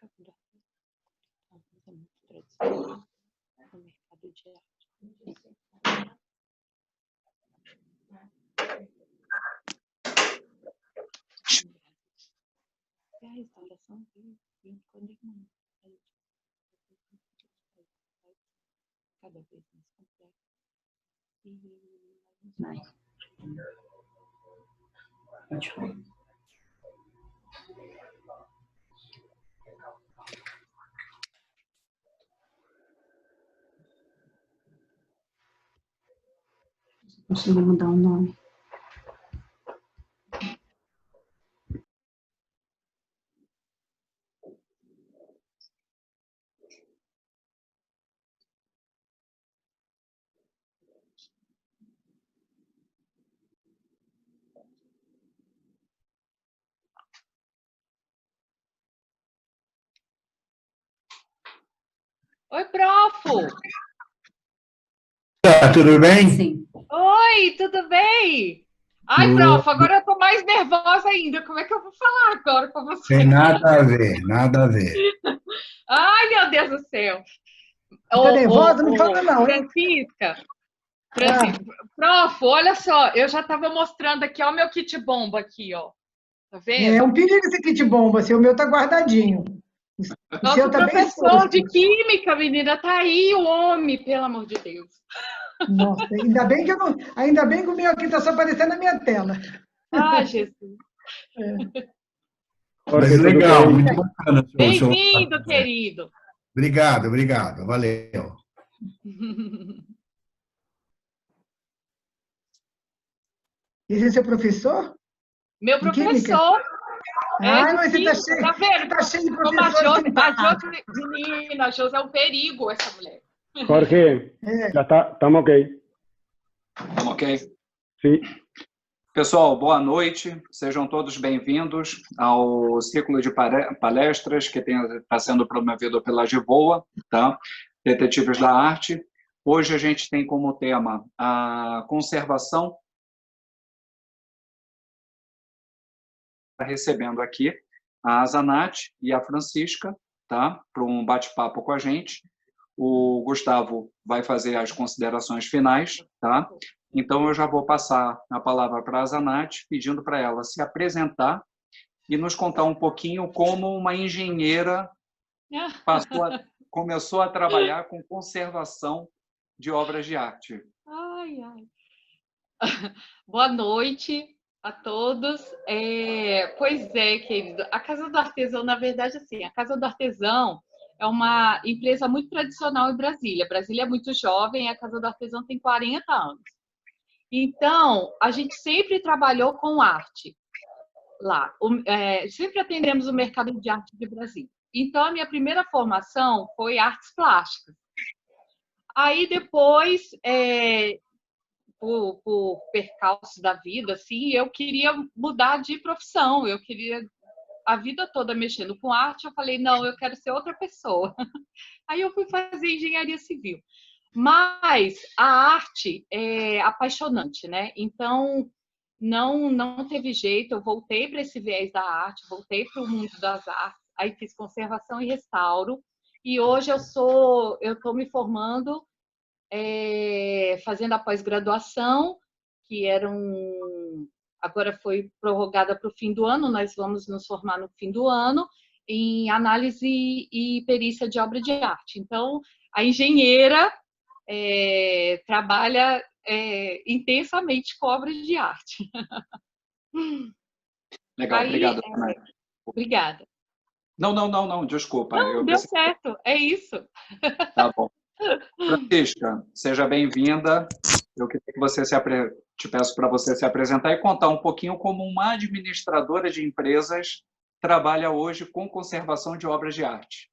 é muito tradicional no mercado de arte. E a restauração vem quando irmão. Cada vez mais complexo. Nice. Beautiful. Consigo mudar o nome. Oi, Profo! Tudo bem? Sim. Oi, tudo bem? Ai, Prof, agora eu tô mais nervosa ainda. Como é que eu vou falar agora com você? Tem nada a ver, nada a ver. Ai, meu Deus do céu. Tá nervosa? Não fala não, hein? Francisca, Prof, olha só, eu já estava mostrando aqui, ó, o meu kit bomba aqui, ó. Tá vendo? É um perigo esse kit bomba, o meu tá guardadinho. O Nosso seu tá bem professor de exposto. química, menina, tá aí o homem, pelo amor de Deus. Nossa, ainda bem que eu não, ainda bem que o meu aqui tá só aparecendo na minha tela. Ah, Jesus. Mas legal, muito bacana. Bem-vindo, querido. Obrigado, obrigado, valeu. Esse é seu professor? Meu De química? professor. Ai, mas química, você tá vendo? tá cheio de Como a professores Josi, simpáticos. menina, a Josi é um perigo, essa mulher. Jorge, já estamos ok. Estamos ok? Sim. Pessoal, boa noite. Sejam todos bem-vindos ao ciclo de palestras que está sendo promovido pela Givoa, tá? Detetives da Arte. Hoje a gente tem como tema a conservação. Está recebendo aqui a Zanatti e a Francisca, tá? Para um bate-papo com a gente. O Gustavo vai fazer as considerações finais, tá? Então, eu já vou passar a palavra para a Zanatti, pedindo para ela se apresentar e nos contar um pouquinho como uma engenheira começou a trabalhar com conservação de obras de arte. Ai, ai. Boa noite a todos. Pois é, querido. A Casa do Artesão, na verdade, assim, a Casa do Artesão é uma empresa muito tradicional em Brasília. Brasília é muito jovem, a Casa do Artesão tem 40 anos. Então, a gente sempre trabalhou com arte lá. Sempre atendemos o mercado de arte de Brasília. Então, a minha primeira formação foi artes plásticas. Aí, depois, por percalços da vida, assim, eu queria mudar de profissão. Eu queria a vida toda mexendo com arte. Eu falei, não, eu quero ser outra pessoa. Aí eu fui fazer engenharia civil. Mas a arte é apaixonante, né? Então, não teve jeito. Eu voltei para esse viés da arte, voltei para o mundo das artes. Aí fiz conservação e restauro. E hoje eu estou me formando, fazendo a pós-graduação, que agora foi prorrogada para o fim do ano. Nós vamos nos formar no fim do ano em análise e perícia de obra de arte. Então, a engenheira trabalha intensamente com obras de arte. Legal, Aí, obrigado. Obrigada. Não, desculpa. Não, deu certo, é isso. Tá bom. Francisca, seja bem-vinda. Eu queria que você te peço para você se apresentar e contar um pouquinho como uma administradora de empresas trabalha hoje com conservação de obras de arte.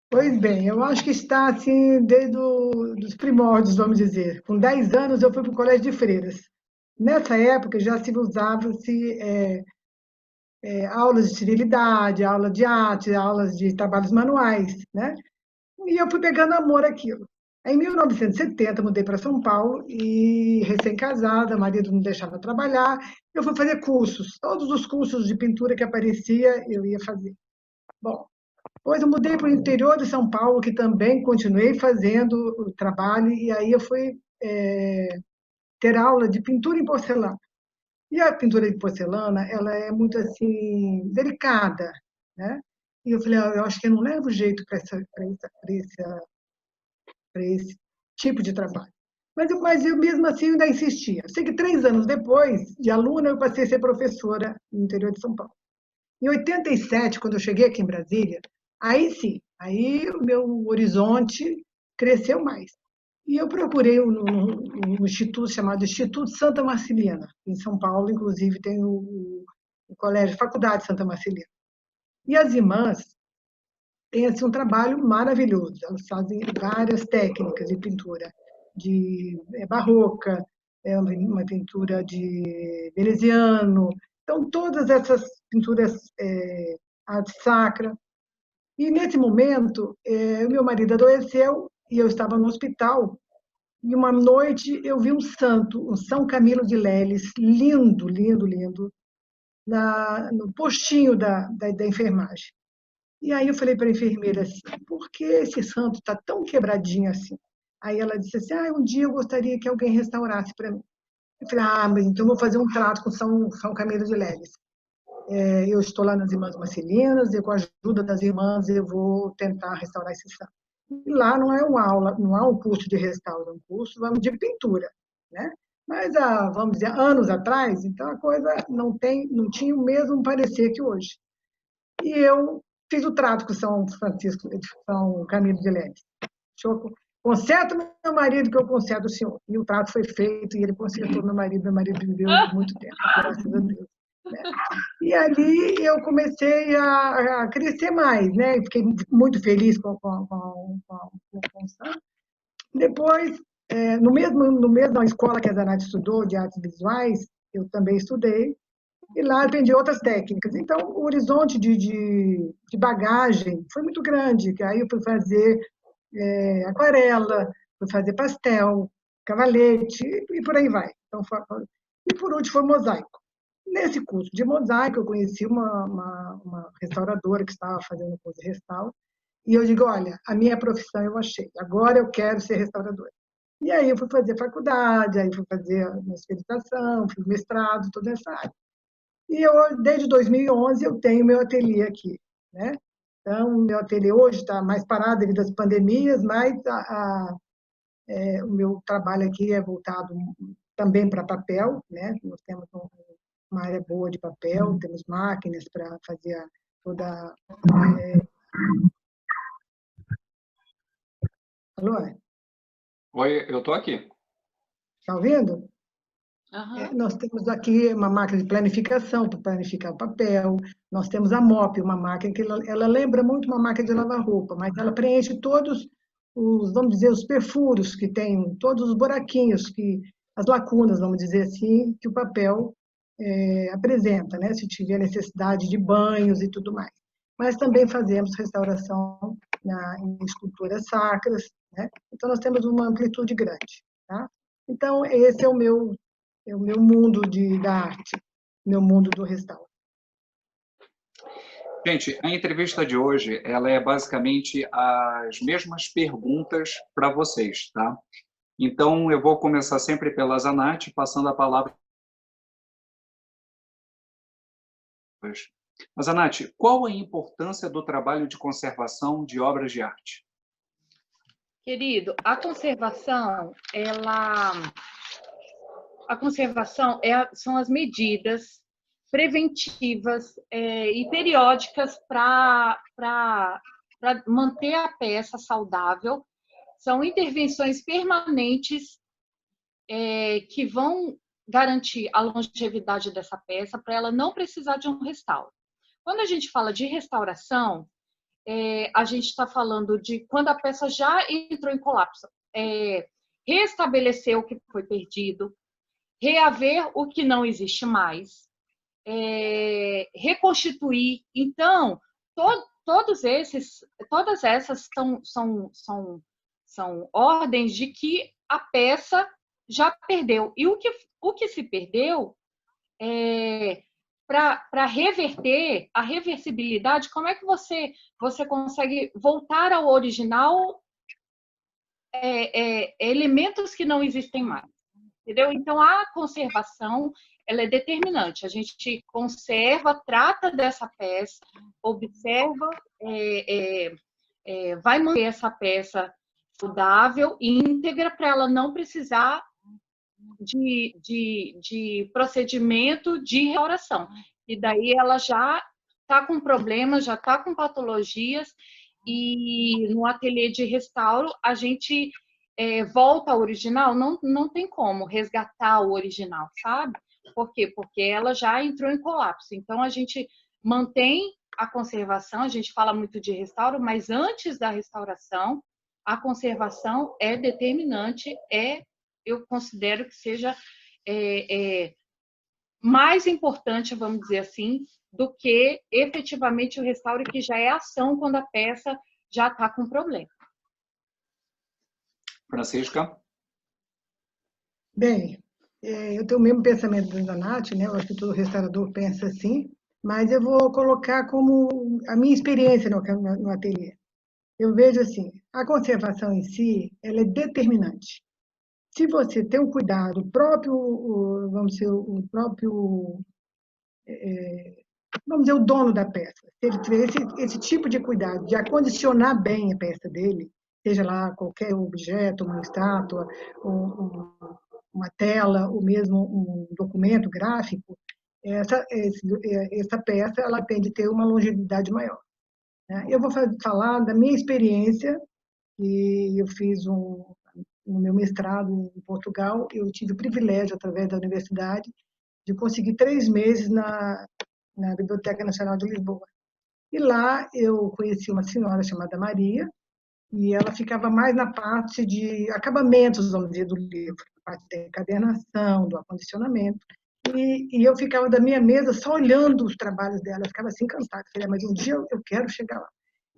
Pois bem, eu acho que está assim desde os primórdios, vamos dizer. Com 10 anos eu fui para o colégio de freiras. Nessa época já se usava-se aulas de esterilidade, aula de arte, aulas de trabalhos manuais, né? E eu fui pegando amor àquilo. Em 1970, mudei para São Paulo e, recém-casada, marido não deixava trabalhar, eu fui fazer cursos. Todos os cursos de pintura que aparecia, eu ia fazer. Bom, Depois eu mudei para o interior de São Paulo, que também continuei fazendo o trabalho, e aí eu fui ter aula de pintura em porcelana. E a pintura de porcelana, ela é muito assim, delicada, né? E eu falei, eu acho que eu não levo jeito para esse tipo de trabalho. Mas eu mesmo assim ainda insistia. Sei que 3 anos depois, de aluna, eu passei a ser professora no interior de São Paulo. Em 87, quando eu cheguei aqui em Brasília, aí sim, aí o meu horizonte cresceu mais. E eu procurei um instituto chamado Instituto Santa Marcelina, em São Paulo, inclusive tem o Colégio Faculdade Santa Marcelina. E as irmãs têm assim, um trabalho maravilhoso, elas fazem várias técnicas de pintura, de barroca, uma pintura de veneziano, então todas essas pinturas arte sacra. E nesse momento, o meu marido adoeceu e eu estava no hospital. E uma noite eu vi um santo, um São Camilo de Leles, lindo, lindo, lindo, no postinho da enfermagem. E aí eu falei para a enfermeira assim, por que esse santo está tão quebradinho assim? Aí ela disse assim, um dia eu gostaria que alguém restaurasse para mim. Eu falei, mas então eu vou fazer um trato com São Camilo de Leles. Eu estou lá nas Irmãs Marcelinas, e com a ajuda das irmãs eu vou tentar restaurar esse santo. E lá não é uma aula, não há um curso de restauro, é um curso, vamos, de pintura, né? Mas há, vamos dizer, anos atrás, então a coisa não tinha o mesmo parecer que hoje. E eu fiz o trato com São Francisco, São Camilo de Leles. Conserta meu marido que eu conserto o senhor. E o trato foi feito e ele consertou meu marido viveu muito tempo, graças a Deus. Né? E ali eu comecei a crescer mais, né? Fiquei muito feliz com o santo. Depois, no mesma escola que a Zanatti estudou, de artes visuais, eu também estudei, e lá aprendi outras técnicas. Então, o horizonte de bagagem foi muito grande, que aí eu fui fazer aquarela, fui fazer pastel, cavalete, e por aí vai. Então, e por último, foi mosaico. Nesse curso de mosaico, eu conheci uma restauradora que estava fazendo um curso de restauro, e eu digo, olha, a minha profissão eu achei, agora eu quero ser restauradora. E aí eu fui fazer faculdade, aí fui fazer a minha especialização, fiz mestrado, toda essa área. E eu, desde 2011, eu tenho meu ateliê aqui, né? Então, o meu ateliê hoje está mais parado devido às pandemias, mas o meu trabalho aqui é voltado também para papel, né? Nós temos uma área boa de papel, temos máquinas para fazer toda... Alô? Oi, eu estou aqui. Está ouvindo? Uhum. Nós temos aqui uma máquina de planificação para planificar o papel. Nós temos a MOP, uma máquina que ela lembra muito uma máquina de lavar roupa, mas ela preenche todos vamos dizer, os perfuros que tem, todos os buraquinhos, as lacunas, vamos dizer assim, que o papel apresenta, né? Se tiver necessidade de banhos e tudo mais. Mas também fazemos restauração em esculturas sacras, né? Então nós temos uma amplitude grande, tá? Então esse é o meu mundo da arte, meu mundo do restauro. Gente, a entrevista de hoje, ela é basicamente as mesmas perguntas para vocês, tá? Então, eu vou começar sempre pela Zanatti, passando a palavra. Mas, Zanatti, qual a importância do trabalho de conservação de obras de arte? Querido, a conservação são as medidas preventivas e periódicas para manter a peça saudável. São intervenções permanentes que vão garantir a longevidade dessa peça para ela não precisar de um restauro. Quando a gente fala de restauração, a gente está falando de quando a peça já entrou em colapso. Restabelecer o que foi perdido, reaver o que não existe mais, reconstituir. Então, todas essas são ordens de que a peça já perdeu. E o que se perdeu para reverter a reversibilidade, como é que você consegue voltar ao original elementos que não existem mais, entendeu? Então, a conservação ela é determinante. A gente conserva, trata dessa peça, observa, vai manter essa peça saudável e íntegra para ela não precisar de procedimento de restauração. E daí ela já está com problemas, já está com patologias, e no ateliê de restauro a gente volta ao original, não tem como resgatar o original, sabe? Por quê? Porque ela já entrou em colapso. Então, a gente mantém a conservação, a gente fala muito de restauro, mas antes da restauração, a conservação é determinante, eu considero que seja mais importante, vamos dizer assim, do que efetivamente o restauro, que já é ação quando a peça já está com problema. Francisca? Bem, eu tenho o mesmo pensamento da Nath, né? Eu acho que todo restaurador pensa assim, mas eu vou colocar como a minha experiência no ateliê. Eu vejo assim, a conservação em si, ela é determinante. Se você tem um cuidado, vamos dizer, o dono da peça, se ele tiver esse tipo de cuidado, de acondicionar bem a peça dele, seja lá qualquer objeto, uma estátua, uma tela, ou mesmo um documento gráfico, essa peça ela tende a ter uma longevidade maior. Né? Eu vou falar da minha experiência, e eu fiz no meu mestrado em Portugal, eu tive o privilégio, através da universidade, de conseguir 3 meses na Biblioteca Nacional de Lisboa. E lá eu conheci uma senhora chamada Maria, e ela ficava mais na parte de acabamentos, vamos dizer, do livro, a parte da encadernação, do acondicionamento. E eu ficava da minha mesa só olhando os trabalhos dela, eu ficava assim encantada. Falei, mas um dia eu quero chegar lá.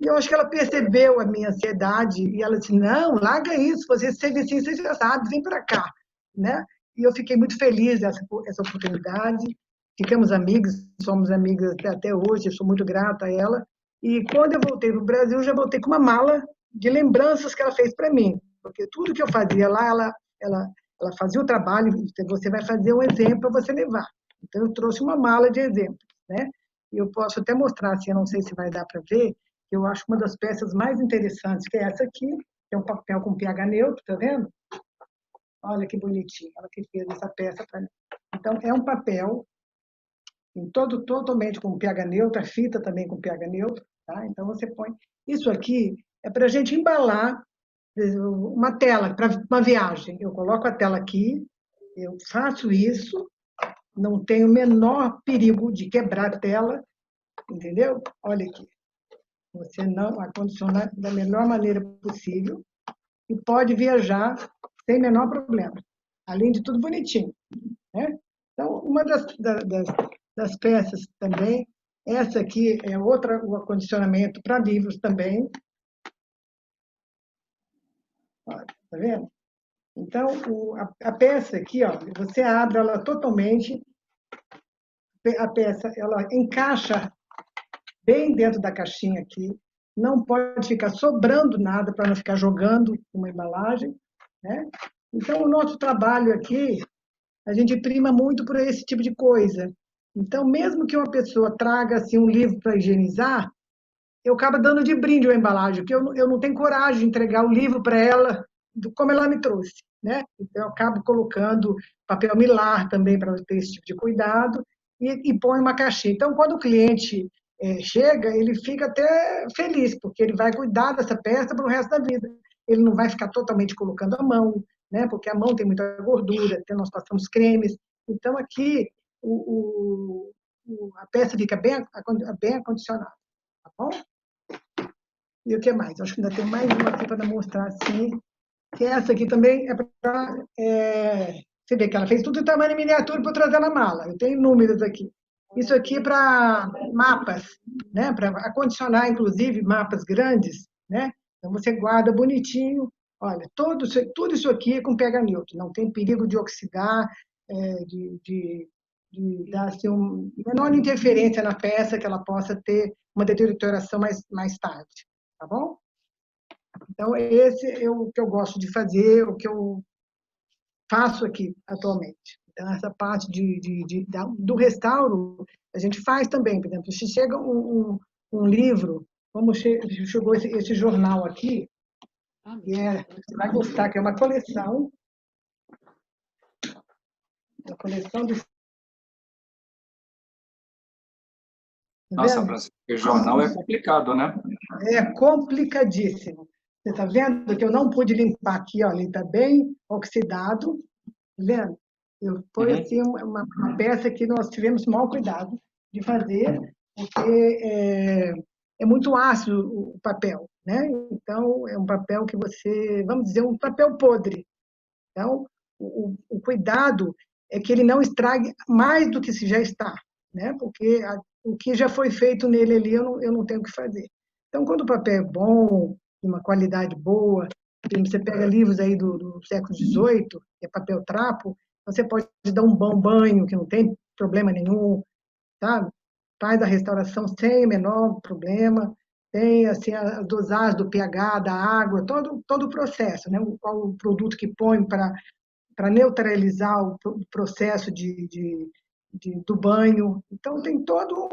E eu acho que ela percebeu a minha ansiedade, e ela disse, não, larga isso, você esteve assim, você já sabe, vem para cá. Né? E eu fiquei muito feliz dessa oportunidade, ficamos amigas, somos amigas até hoje, eu sou muito grata a ela. E quando eu voltei para o Brasil, já voltei com uma mala de lembranças que ela fez para mim, porque tudo que eu fazia lá, ela fazia o trabalho, você vai fazer um exemplo para você levar. Então, eu trouxe uma mala de exemplos, né? E eu posso até mostrar, assim, eu não sei se vai dar para ver, eu acho uma das peças mais interessantes, que é essa aqui, que é um papel com pH neutro, tá vendo? Olha que bonitinho, ela que fez essa peça para mim. Então, é um papel totalmente com pH neutro, a fita também com pH neutro, tá? Então, você põe... Isso aqui é para a gente embalar uma tela para uma viagem. Eu coloco a tela aqui, eu faço isso, não tenho o menor perigo de quebrar a tela, entendeu? Olha aqui. Você não acondicionar da melhor maneira possível e pode viajar sem menor problema. Além de tudo bonitinho, né? Então, uma das peças também, essa aqui é outra, o acondicionamento para livros também. Olha, tá vendo? Então, a peça aqui, ó, você abre ela totalmente, a peça ela encaixa bem dentro da caixinha aqui, não pode ficar sobrando nada para não ficar jogando uma embalagem, né? Então, o nosso trabalho aqui, a gente prima muito por esse tipo de coisa. Então, mesmo que uma pessoa traga assim, um livro para higienizar, eu acabo dando de brinde uma embalagem, porque eu não tenho coragem de entregar o livro para ela como ela me trouxe, né? Então, eu acabo colocando papel milar também para ter esse tipo de cuidado e põe uma caixinha. Então, quando o cliente chega, ele fica até feliz, porque ele vai cuidar dessa peça para o resto da vida. Ele não vai ficar totalmente colocando a mão, né? Porque a mão tem muita gordura, então nós passamos cremes. Então, aqui, a peça fica bem acondicionada, tá bom? E o que mais? Acho que ainda tem mais uma aqui para mostrar assim, que essa aqui também é para... você vê que ela fez tudo em tamanho miniatura para trazer na mala. Eu tenho números aqui. Isso aqui é para mapas, né? Para acondicionar, inclusive, mapas grandes, né? Então, você guarda bonitinho. Olha, tudo isso aqui é com pH neutro. Não tem perigo de oxidar, de dar assim, menor interferência na peça, que ela possa ter uma deterioração mais tarde, tá bom? Então, esse é o que eu gosto de fazer, o que eu faço aqui atualmente. Então, essa parte do restauro, a gente faz também. Por exemplo, se chega um livro, como chegou esse jornal aqui, você vai gostar, que é uma coleção de... Nossa, Francisco, o jornal é complicado, né? É complicadíssimo. Você está vendo que eu não pude limpar aqui, ó, ele está bem oxidado, tá vendo? Foi assim uma peça que nós tivemos mau cuidado de fazer, porque é muito ácido o papel, né? Então, é um papel que você, vamos dizer, um papel podre. Então, o cuidado é que ele não estrague mais do que se já está, né? Porque o que já foi feito nele ali, eu não tenho o que fazer. Então, quando o papel é bom, de uma qualidade boa, você pega livros aí do século XVIII, que é papel trapo, você pode dar um bom banho, que não tem problema nenhum, sabe? Faz a restauração sem o menor problema, tem assim, a dosagem do pH, da água, todo o processo, né? Qual o produto que põe para neutralizar o processo do banho. Então, tem todo,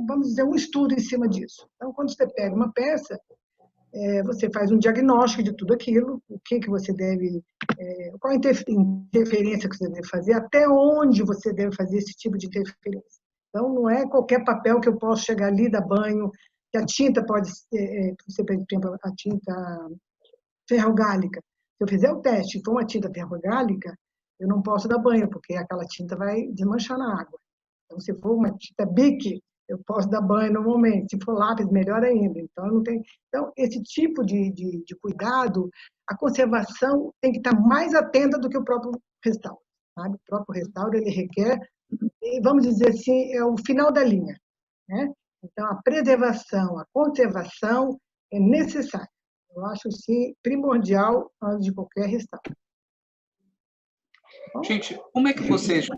vamos dizer, um estudo em cima disso. Então, quando você pega uma peça, você faz um diagnóstico de tudo aquilo, o que você deve, qual a interferência que você deve fazer, até onde você deve fazer esse tipo de interferência. Então, não é qualquer papel que eu posso chegar ali, dar banho, que a tinta pode ser, por exemplo, a tinta ferrogálica. Se eu fizer o teste e for uma tinta ferrogálica, eu não posso dar banho, porque aquela tinta vai desmanchar na água. Então, se for uma tinta Bic, eu posso dar banho no momento. Se for lápis, melhor ainda. Então, não tem... Então, esse tipo de cuidado, a conservação tem que estar mais atenta do que o próprio restauro. Sabe? O próprio restauro, ele requer, vamos dizer assim, é o final da linha, né? Então, a preservação, a conservação é necessária. Eu acho, sim, primordial antes de qualquer restauro. Gente, como é que vocês...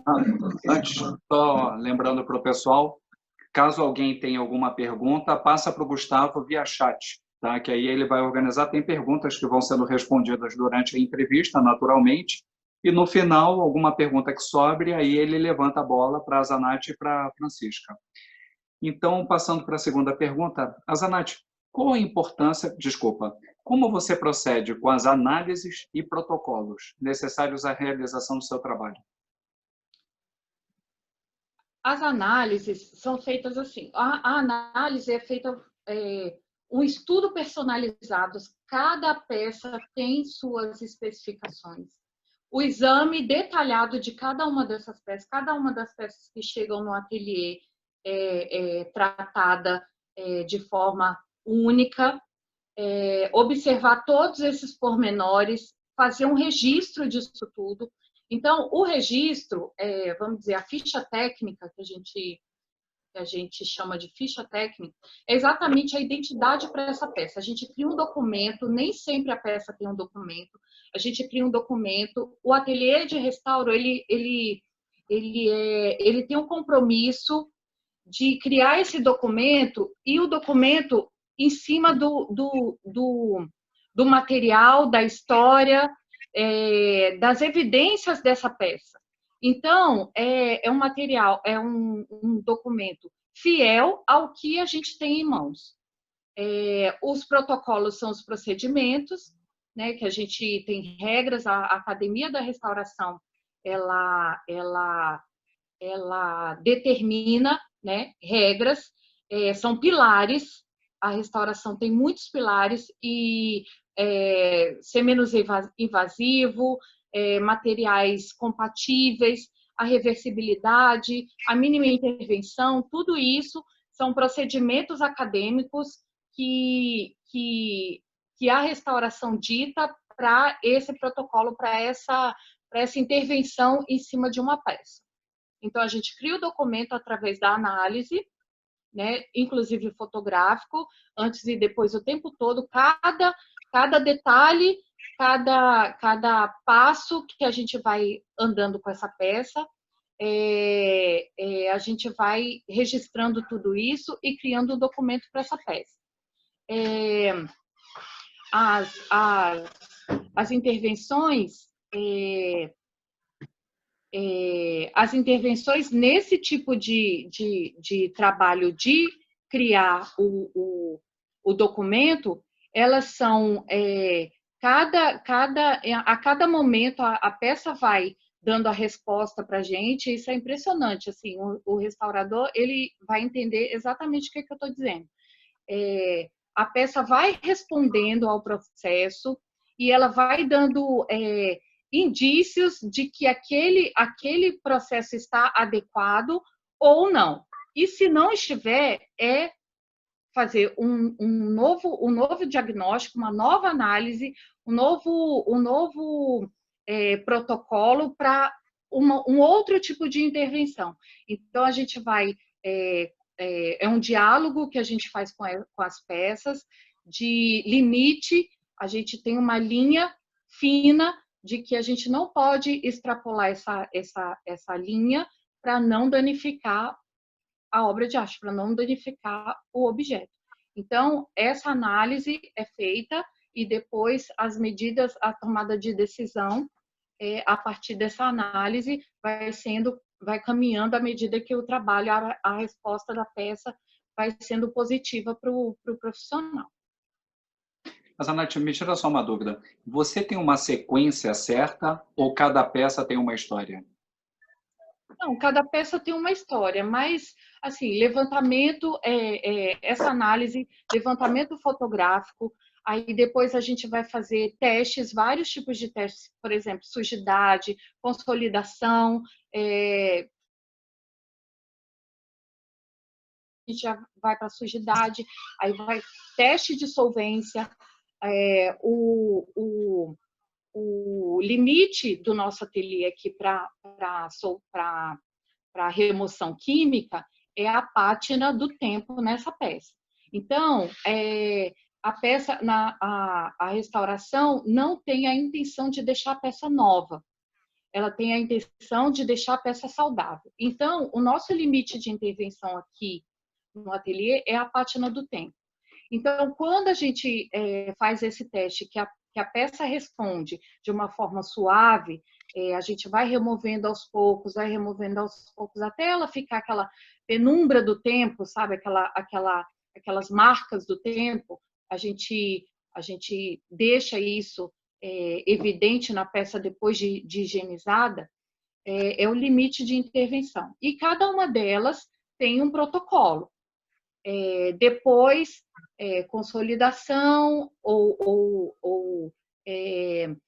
Antes, só lembrando para o pessoal, caso alguém tenha alguma pergunta, passa para o Gustavo via chat, tá? Que aí ele vai organizar. Tem perguntas que vão sendo respondidas durante a entrevista, naturalmente, e no final, alguma pergunta que sobre, aí ele levanta a bola para a Zanath e para a Francisca. Então, passando para a segunda pergunta, a Zanath, qual a importância, como você procede com as análises e protocolos necessários à realização do seu trabalho? As análises são feitas assim. A análise é feita um estudo personalizado. Cada peça tem suas especificações. O exame detalhado de cada uma dessas peças, cada uma das peças que chegam no ateliê é tratada de forma única, observar todos esses pormenores, fazer um registro disso tudo. Então, o registro, vamos dizer, a ficha técnica, que a gente chama de ficha técnica, é exatamente a identidade para essa peça. A gente cria um documento, nem sempre a peça tem um documento, a gente cria um documento. O ateliê de restauro, ele tem um compromisso de criar esse documento, e o documento em cima do material, da história, das evidências dessa peça. Então, é um material, é um documento fiel ao que a gente tem em mãos. Os protocolos são os procedimentos, né, que a gente tem regras. A Academia da Restauração, ela determina, né, regras, são pilares. A restauração tem muitos pilares, e ser menos invasivo, materiais compatíveis, a reversibilidade, a mínima intervenção, tudo isso são procedimentos acadêmicos que a restauração dita para esse protocolo, para essa intervenção em cima de uma peça. Então, a gente cria o documento através da análise, né, inclusive fotográfico, antes e depois, o tempo todo, cada detalhe, cada passo que a gente vai andando com essa peça, a gente vai registrando tudo isso e criando um documento para essa peça. As intervenções nesse tipo de trabalho de criar o documento, elas são a cada momento a peça vai dando a resposta para a gente. Isso é impressionante, assim, o restaurador ele vai entender exatamente o que eu estou dizendo. A peça vai respondendo ao processo e ela vai dando indícios de que aquele processo está adequado ou não. E se não estiver, fazer um novo diagnóstico, uma nova análise, um novo protocolo para um outro tipo de intervenção. Então, a gente vai... É um diálogo que a gente faz com as peças, de limite, a gente tem uma linha fina de que a gente não pode extrapolar essa linha para não danificar a obra de arte, para não danificar o objeto. Então, essa análise é feita e depois as medidas, a tomada de decisão, a partir dessa análise, vai caminhando à medida que o trabalho, a resposta da peça vai sendo positiva para o profissional. Mas, Zanetti, me tira só uma dúvida. Você tem uma sequência certa ou cada peça tem uma história? Não, cada peça tem uma história, mas, assim, levantamento, essa análise, levantamento fotográfico, aí depois a gente vai fazer testes, vários tipos de testes, por exemplo, sujidade, consolidação, a gente já vai para a sujidade, aí vai teste de solvência, o limite do nosso ateliê aqui para remoção química é a pátina do tempo nessa peça. Então, a peça, a restauração não tem a intenção de deixar a peça nova, ela tem a intenção de deixar a peça saudável. Então, o nosso limite de intervenção aqui no ateliê é a pátina do tempo. Então, quando a gente faz esse teste, que a peça responde de uma forma suave, a gente vai removendo aos poucos, até ela ficar aquela penumbra do tempo, sabe? Aquelas marcas do tempo, a gente deixa isso evidente na peça depois de higienizada, é o limite de intervenção. E cada uma delas tem um protocolo. Depois, consolidação ou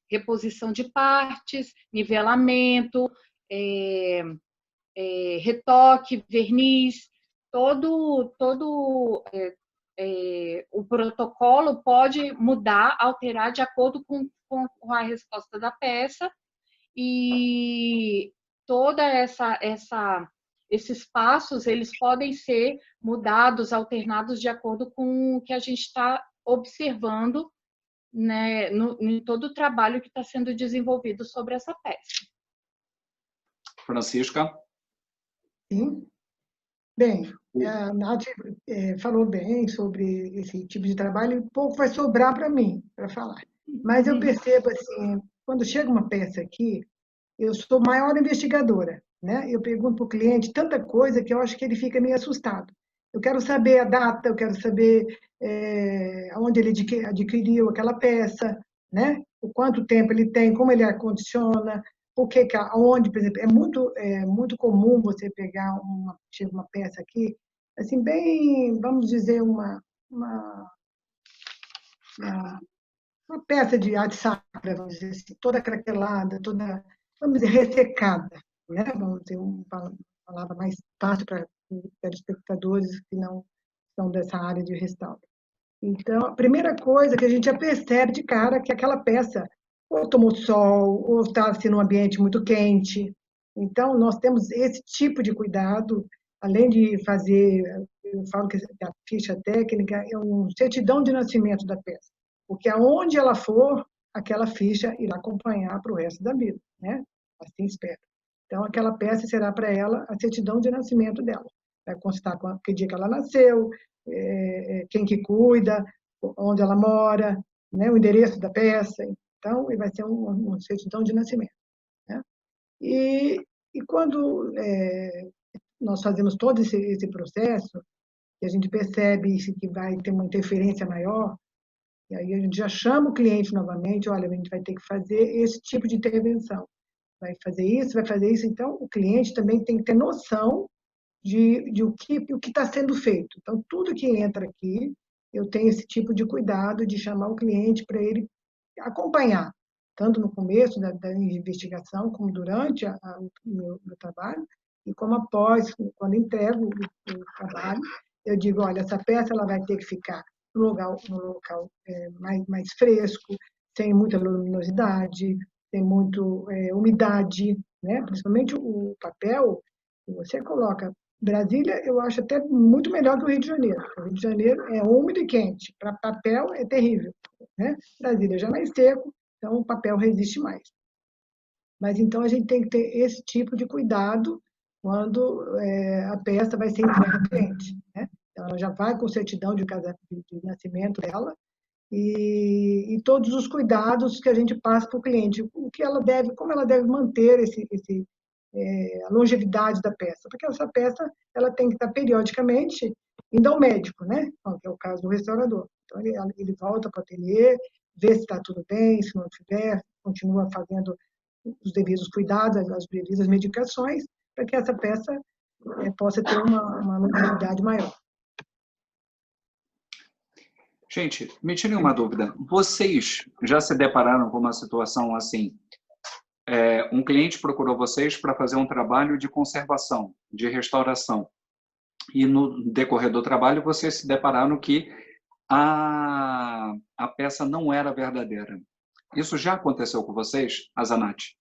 reposição de partes, nivelamento, retoque, verniz, todo o protocolo pode mudar, alterar de acordo com a resposta da peça, e toda esses passos, eles podem ser mudados, alternados de acordo com o que a gente está observando, né, em todo o trabalho que está sendo desenvolvido sobre essa peça. Francisca? Sim. Bem, a Nath falou bem sobre esse tipo de trabalho, e pouco vai sobrar para mim, para falar. Mas eu percebo, assim, quando chega uma peça aqui, eu sou maior investigadora, né? Eu pergunto para o cliente tanta coisa que eu acho que ele fica meio assustado. Eu quero saber a data, eu quero saber onde ele adquiriu aquela peça, né? O quanto tempo ele tem, como ele acondiciona, aonde, por exemplo, é muito comum você pegar chega uma peça aqui, assim, bem, vamos dizer, uma peça de arte sacra, vamos dizer assim, toda craquelada, toda, vamos dizer, ressecada, né? Vamos dizer, uma palavra mais fácil para telespectadores que não são dessa área de restauro. Então, a primeira coisa que a gente já percebe de cara é que aquela peça ou tomou sol, ou está assim, num ambiente muito quente. Então, nós temos esse tipo de cuidado, além de fazer, eu falo que a ficha técnica é um certidão de nascimento da peça, porque aonde ela for, aquela ficha irá acompanhar para o resto da vida, né? Assim espero. Então, aquela peça será para ela a certidão de nascimento dela. Vai constar com que dia que ela nasceu, quem que cuida, onde ela mora, né, o endereço da peça. Então, vai ser uma certidão de nascimento. Né? E quando nós fazemos todo esse processo, e a gente percebe que vai ter uma interferência maior, e aí a gente já chama o cliente novamente, olha, a gente vai ter que fazer esse tipo de intervenção. Vai fazer isso. Então, o cliente também tem que ter noção de o que está sendo feito. Então, tudo que entra aqui, eu tenho esse tipo de cuidado de chamar o cliente para ele acompanhar, tanto no começo da investigação, como durante o meu trabalho, e como após, quando entrego o trabalho, eu digo, olha, essa peça ela vai ter que ficar no local mais fresco, sem muita luminosidade, sem muita umidade, né? Principalmente o papel, que você coloca. Brasília, eu acho até muito melhor que o Rio de Janeiro. O Rio de Janeiro é úmido e quente. Para papel é terrível. Né? Brasília já é mais seco, então o papel resiste mais. Mas então a gente tem que ter esse tipo de cuidado quando a peça vai ser entregue ao cliente. Né? Então, ela já vai com certidão de nascimento dela e todos os cuidados que a gente passa para o cliente. Como ela deve manter a longevidade da peça, porque essa peça ela tem que estar periodicamente indo ao médico, né? Que é o caso do restaurador. Então, ele volta para o ateliê, vê se está tudo bem, se não tiver, continua fazendo os devidos cuidados, as devidas medicações, para que essa peça possa ter uma longevidade maior. Gente, me tirem uma dúvida. Vocês já se depararam com uma situação assim? Um cliente procurou vocês para fazer um trabalho de conservação, de restauração. E no decorrer do trabalho, vocês se depararam que a peça não era verdadeira. Isso já aconteceu com vocês, Azanate?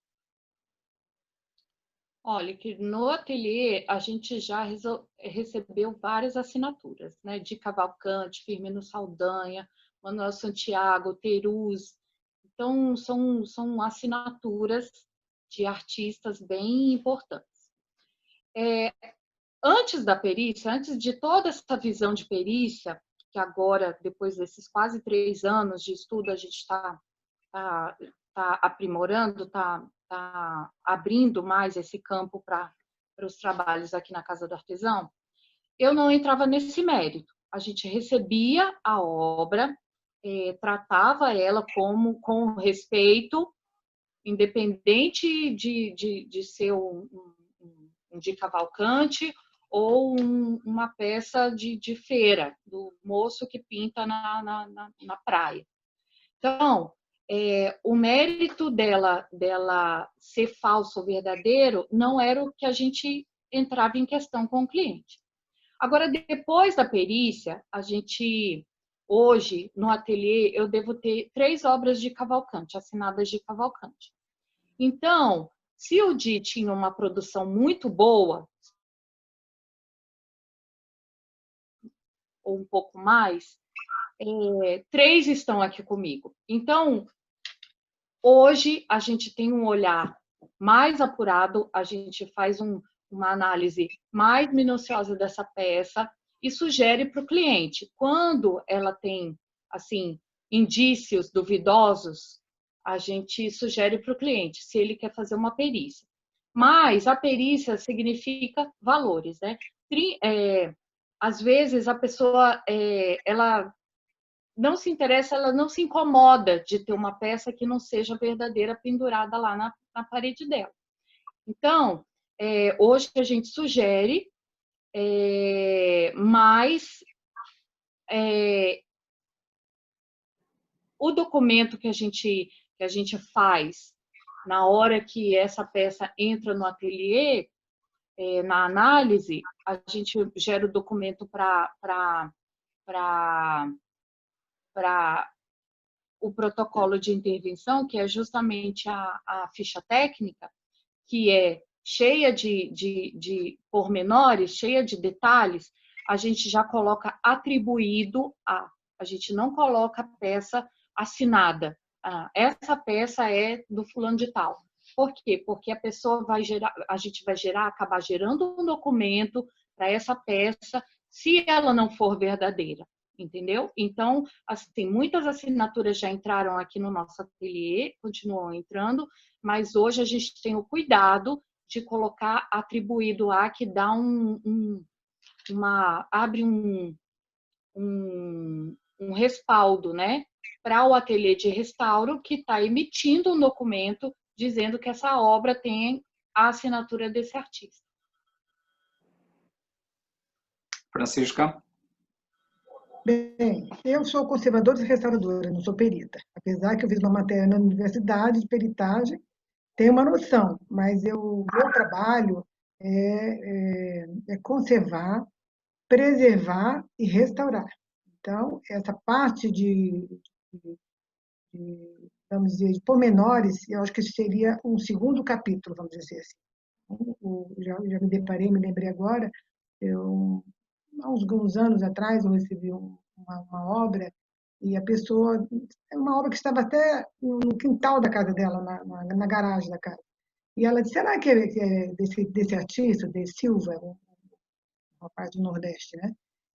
Olha, que no ateliê a gente já recebeu várias assinaturas, né? De Cavalcante, Firmino Saldanha, Manuel Santiago, Teruz. Então, são assinaturas de artistas bem importantes. Antes da perícia, antes de toda essa visão de perícia, que agora, depois desses quase 3 anos de estudo, a gente está aprimorando, está abrindo mais esse campo para os trabalhos aqui na Casa do Artesão, eu não entrava nesse mérito. A gente recebia a obra, tratava ela com respeito, independente de ser um de Cavalcante ou uma peça de feira, do moço que pinta na praia. Então, o mérito dela ser falso ou verdadeiro não era o que a gente entrava em questão com o cliente. Agora, depois da perícia, a gente, hoje, no ateliê, eu devo ter 3 obras de Cavalcante, assinadas de Cavalcante. Então, se o Di tinha uma produção muito boa, ou um pouco mais, 3 estão aqui comigo. Então, hoje, a gente tem um olhar mais apurado, a gente faz uma análise mais minuciosa dessa peça e sugere para o cliente. Quando ela tem, assim, indícios duvidosos, a gente sugere para o cliente, se ele quer fazer uma perícia. Mas a perícia significa valores, né? Às vezes, a pessoa, ela não se interessa, ela não se incomoda de ter uma peça que não seja verdadeira pendurada lá na parede dela. Então, hoje a gente sugere, mas o documento que a gente faz na hora que essa peça entra no ateliê, na análise, a gente gera o documento para o protocolo de intervenção, que é justamente a ficha técnica, que é cheia de pormenores, cheia de detalhes, a gente já coloca atribuído a gente não coloca a peça assinada. Essa peça é do fulano de tal. Por quê? Porque a pessoa vai gerar, a gente vai acabar gerando um documento para essa peça, se ela não for verdadeira, entendeu? Então, assim, muitas assinaturas já entraram aqui no nosso ateliê, continuam entrando, mas hoje a gente tem o cuidado de colocar atribuído a, que dá abre um respaldo, né, para o ateliê de restauro que está emitindo um documento dizendo que essa obra tem a assinatura desse artista. Francisca? Bem, eu sou conservadora e restauradora, não sou perita. Apesar que eu fiz uma matéria na universidade de peritagem, tenho uma noção, mas meu trabalho é conservar, preservar e restaurar. Então, essa parte vamos dizer, de pormenores, eu acho que seria um segundo capítulo, vamos dizer assim. Já me deparei, me lembrei agora, há uns anos atrás, eu recebi uma obra, e a pessoa, é uma obra que estava até no quintal da casa dela, na garagem da casa. E ela disse, será que é desse artista, de Silva, uma parte do Nordeste, né?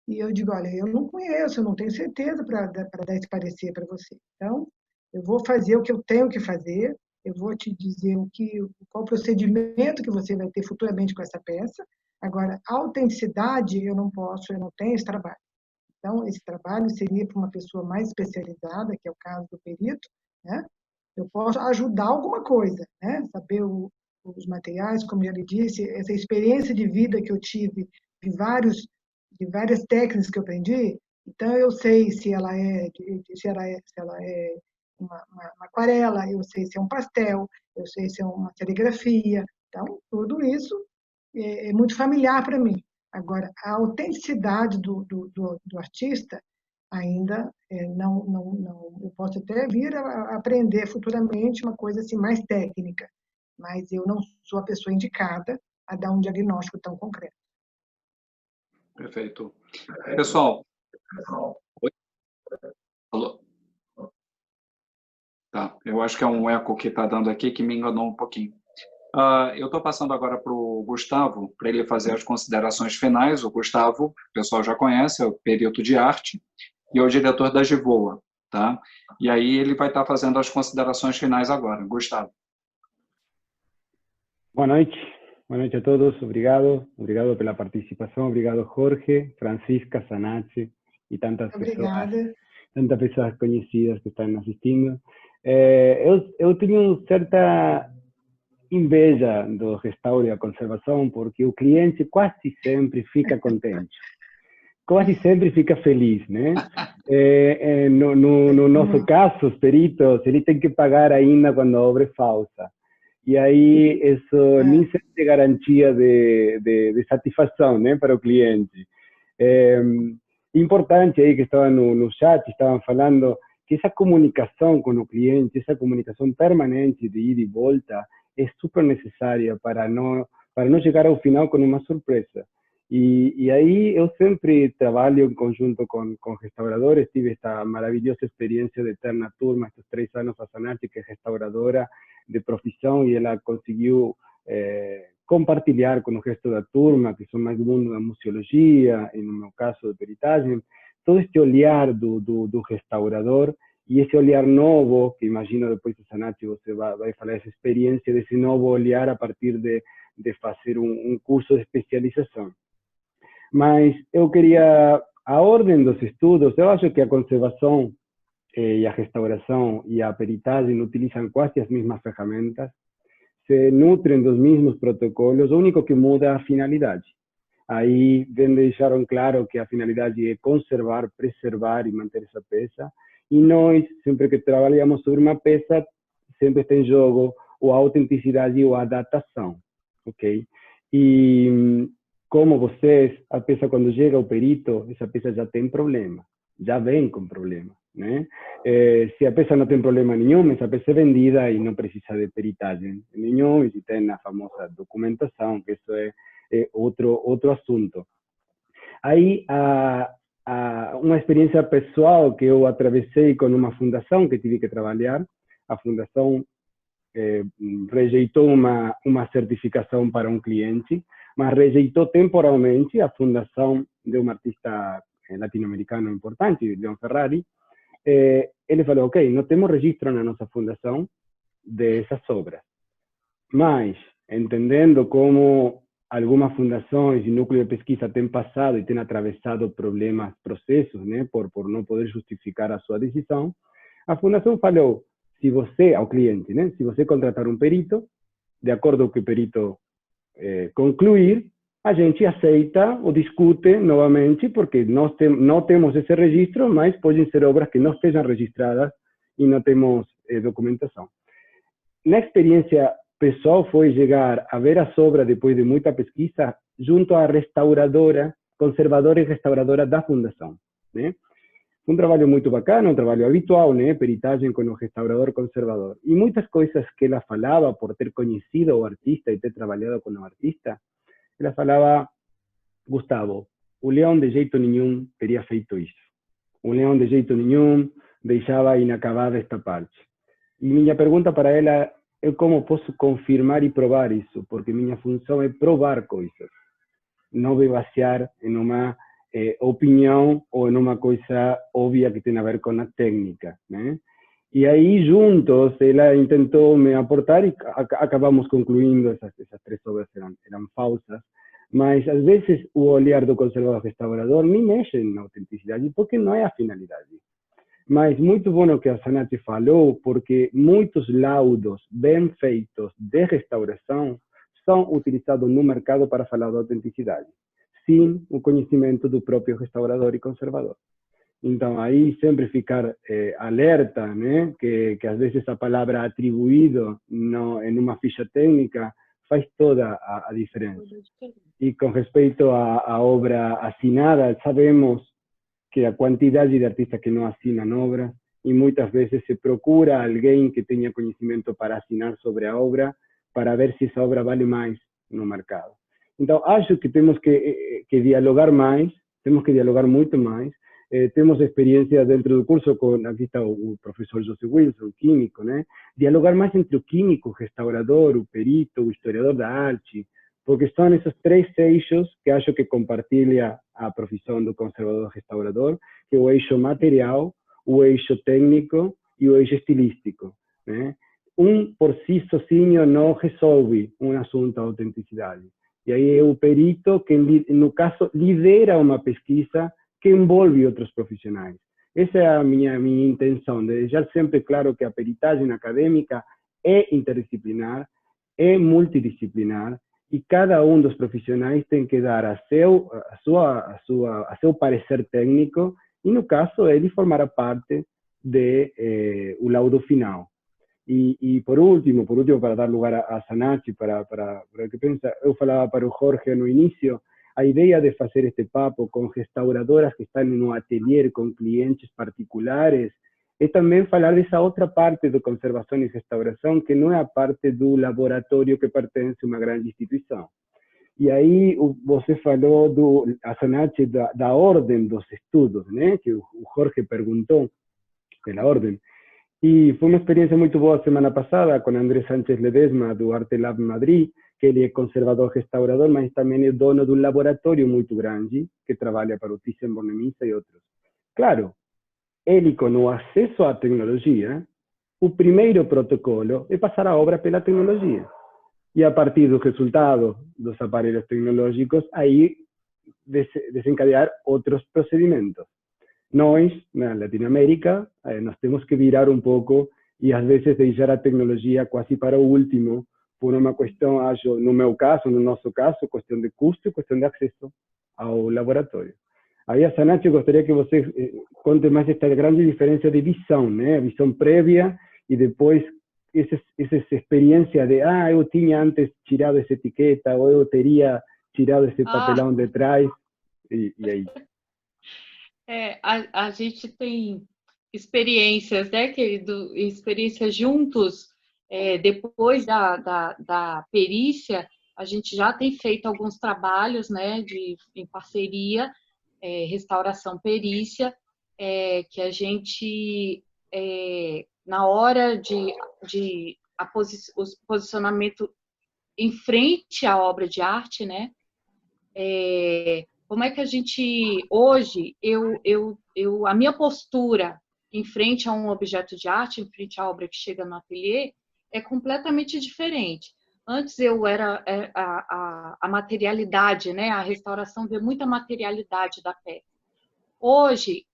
E eu digo, olha, eu não conheço, eu não tenho certeza para dar esse parecer para você. Então, eu vou fazer o que eu tenho que fazer, eu vou te dizer qual o procedimento que você vai ter futuramente com essa peça. Agora, a autenticidade, eu não tenho esse trabalho. Então, esse trabalho seria para uma pessoa mais especializada, que é o caso do perito, né? Eu posso ajudar alguma coisa, né? Saber os materiais, como já lhe disse, essa experiência de vida que eu tive, de várias técnicas que eu aprendi. Então, eu sei se ela é uma aquarela, eu sei se é um pastel, eu sei se é uma serigrafia. Então, tudo isso é muito familiar para mim. Agora, a autenticidade do artista ainda não. Eu posso até vir a aprender futuramente uma coisa assim mais técnica, mas eu não sou a pessoa indicada a dar um diagnóstico tão concreto. Perfeito. Pessoal, oi? Alô? Tá, eu acho que é um eco que está dando aqui que me enganou um pouquinho. Eu estou passando agora para o Gustavo, para ele fazer as considerações finais. O Gustavo, o pessoal já conhece, é o perito de arte e é o diretor da Givoa, tá? E aí ele vai estar fazendo as considerações finais agora. Gustavo. Boa noite a todos. Obrigado pela participação. Obrigado, Jorge, Francisca, Zanachi e tantas pessoas conhecidas que estão assistindo. Eu tenho certa inveja do restauro e da conservação, porque o cliente quase sempre fica contente, quase sempre fica feliz, né? No nosso caso, os peritos, ele tem que pagar ainda quando a obra é falsa. E aí isso nem sempre é garantia de satisfação, né, para o cliente. Importante aí que estava no chat, estavam falando que essa comunicação com o cliente, essa comunicação permanente de ida e volta, é super necessária para não chegar ao final com uma surpresa. E aí eu sempre trabalho em conjunto com restauradores. Tive esta maravilhosa experiência de ter na turma estes 3 anos a Zanachi, que é restauradora de profissão, e ela conseguiu compartilhar com o resto da turma, que são mais do mundo da museologia, e no meu caso de peritagem, todo este olhar do restaurador, e esse olhar novo, que imagino depois de Zanachi você vai falar essa experiência desse novo olhar a partir de fazer um curso de especialização. Mas eu queria, a ordem dos estudos, eu acho que a conservação e a restauração e a peritagem utilizam quase as mesmas ferramentas, se nutrem dos mesmos protocolos, o único que muda é a finalidade. Aí deixaram claro que a finalidade é conservar, preservar e manter essa peça, e nós, sempre que trabalhamos sobre uma peça, sempre está em jogo ou a autenticidade ou a datação, ok? E como vocês, a peça quando chega ao perito, essa peça já tem problema, já vem com problema, né? Se a peça não tem problema nenhum, essa peça é vendida e não precisa de peritagem nenhum, e se tem a famosa documentação, que isso é outro assunto. Aí, uma experiência pessoal que eu atravessei com uma fundação que tive que trabalhar, a Fundação rejeitou uma certificação para um cliente, mas rejeitou temporalmente a fundação de um artista latino-americano importante, Leon Ferrari. Ele falou, ok, não temos registro na nossa fundação dessas obras, mas entendendo como algumas fundações e núcleos de pesquisa têm passado e têm atravessado problemas, processos, né, por não poder justificar a sua decisão, a fundação falou, se você, ao cliente, né, se você contratar um perito, de acordo com o que o perito concluir, a gente aceita ou discute novamente, porque nós não temos esse registro, mas podem ser obras que não estejam registradas e não temos documentação. Na experiência pessoal foi chegar a ver as obras depois de muita pesquisa junto à restauradora, conservadora e restauradora da fundação, né? Um trabalho muito bacana, um trabalho habitual, né? Peritagem com o restaurador conservador. E muitas coisas que ela falava por ter conhecido o artista e ter trabalhado com o artista, ela falava, Gustavo, o Leão de jeito nenhum teria feito isso. O Leão de jeito nenhum deixava inacabada esta parte. E minha pergunta para ela é como posso confirmar e provar isso, porque minha função é provar coisas, não me basear em uma opinião ou em uma coisa óbvia que tem a ver com a técnica, né? E aí, juntos, ela tentou me aportar e acabamos concluindo, essas 3 obras eram falsas, mas às vezes o olhar do conservador-restaurador nem mexe na autenticidade, porque não é a finalidade. Mas muito bom o que a Sanati falou, porque muitos laudos bem feitos de restauração são utilizados no mercado para falar da autenticidade, sem o conhecimento do próprio restaurador e conservador. Então, aí sempre ficar alerta, né? Que às vezes a palavra atribuído em uma ficha técnica faz toda a diferença. E com respeito à obra assinada, sabemos que a quantidade de artistas que não assinam obras, e muitas vezes se procura alguém que tenha conhecimento para assinar sobre a obra, para ver se essa obra vale mais no mercado. Então, acho que temos que dialogar mais, temos que dialogar muito mais. Temos experiência dentro do curso com, aqui está o professor José Wilson, químico, né? Dialogar mais entre o químico, o restaurador, o perito, o historiador da arte, porque são esses 3 eixos que acho que compartilha a profissão do conservador-restaurador, que é o eixo material, o eixo técnico e o eixo estilístico, né? Por si sozinho não resolve um assunto de autenticidade. E aí é o perito que, no caso, lidera uma pesquisa que envolve outros profissionais. Essa é a minha intenção, de deixar sempre claro que a peritagem acadêmica é interdisciplinar, é multidisciplinar, e cada um dos profissionais tem que dar a seu parecer técnico, e no caso ele formará parte do laudo final. E por último, para dar lugar a Sanati, para o que pensa, eu falava para o Jorge no início, a ideia de fazer este papo com restauradoras que estão no ateliê com clientes particulares é também falar dessa outra parte de conservação e restauração, que não é a parte do laboratório que pertence a uma grande instituição. E aí você falou, a Sanati, da ordem dos estudos, né? Que o Jorge perguntou pela ordem. E foi uma experiência muito boa semana passada com André Sánchez Ledesma, do Arte Lab Madrid, que ele é conservador-restaurador, mas também é dono de um laboratório muito grande, que trabalha para o Thyssen-Bornemisza e outros. Claro, ele, com o acesso à tecnologia, o primeiro protocolo é passar a obra pela tecnologia. E a partir do resultado dos aparelhos tecnológicos, aí desencadear outros procedimentos. Nós, na Latinoamérica, nós temos que virar um pouco e às vezes deixar a tecnologia quase para o último, por uma questão, acho, no meu caso, no nosso caso, questão de custo e questão de acesso ao laboratório. Aí, a Sanati, eu gostaria que você conte mais esta grande diferença de visão, né? A visão prévia e depois essa experiência de, eu tinha antes tirado essa etiqueta, ou eu teria tirado esse papelão de trás, e aí? A gente tem experiências, né, querido? Experiências juntos. Depois da perícia, a gente já tem feito alguns trabalhos, né, em parceria, restauração perícia, que a gente, na hora de o posicionamento em frente à obra de arte, né? Como é que a gente, hoje, a minha postura em frente a um objeto de arte, em frente à obra que chega no ateliê, é completamente diferente. Antes eu era a materialidade, né? A restauração vê muita materialidade da peça. Hoje,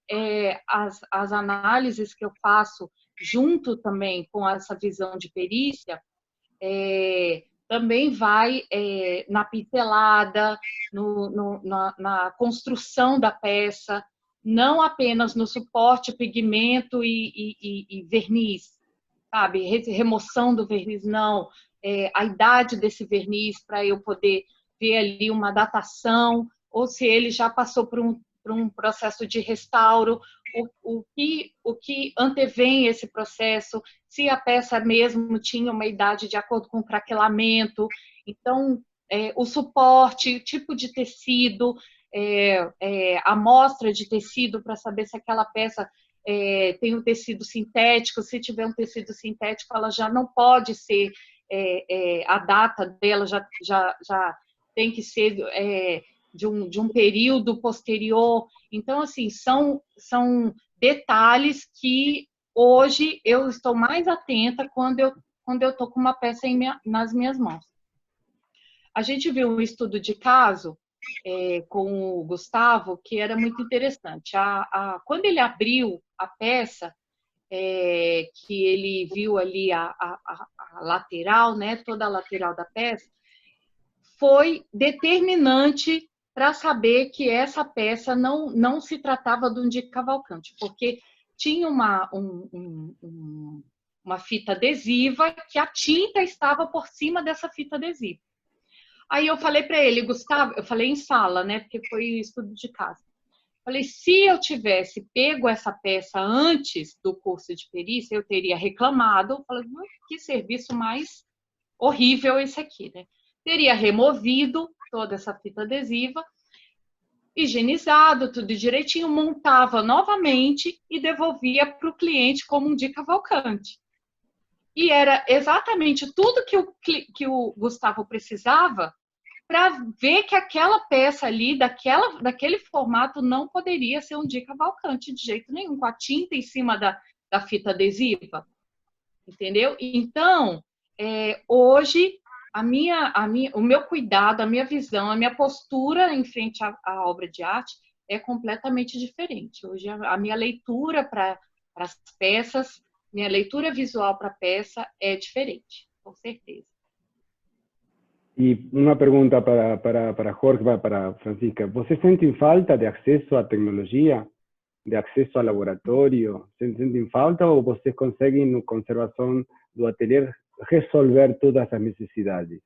as análises que eu faço, junto também com essa visão de perícia, também vai na pincelada, na construção da peça, não apenas no suporte, pigmento e verniz, sabe? Remoção do verniz, não. A idade desse verniz para eu poder ver ali uma datação, ou se ele já passou por um processo de restauro, o que antevém esse processo, se a peça mesmo tinha uma idade de acordo com o craquelamento. Então, o suporte, tipo de tecido, a amostra de tecido para saber se aquela peça tem um tecido sintético. Se tiver um tecido sintético, ela já não pode ser, a data dela já tem que ser de um período posterior. Então, assim, são detalhes que hoje eu estou mais atenta quando eu estou com uma peça nas minhas mãos. A gente viu um estudo de caso com o Gustavo, que era muito interessante. Quando ele abriu a peça, que ele viu ali a lateral, né, toda a lateral da peça, foi determinante para saber que essa peça não se tratava de um de Cavalcante, porque tinha uma fita adesiva que a tinta estava por cima dessa fita adesiva. Aí eu falei para ele, Gustavo, eu falei em sala, né, porque foi estudo de casa. Falei, se eu tivesse pego essa peça antes do curso de perícia, eu teria reclamado. Falei, que serviço mais horrível esse aqui, né? Teria removido toda essa fita adesiva, higienizado tudo direitinho, montava novamente e devolvia para o cliente como um de Cavalcante. E era exatamente tudo que o Gustavo precisava para ver que aquela peça ali, daquele formato, não poderia ser um de Cavalcante de jeito nenhum, com a tinta em cima da fita adesiva. Entendeu? Então, hoje, o meu cuidado, a minha visão, a minha postura em frente à obra de arte é completamente diferente. Hoje, a minha leitura para as peças, minha leitura visual para a peça é diferente, com certeza. E uma pergunta para Jorge, para Francisca. Vocês sentem falta de acesso à tecnologia, de acesso ao laboratório? Sentem falta ou vocês conseguem, na conservação do ateliê, resolver todas as necessidades?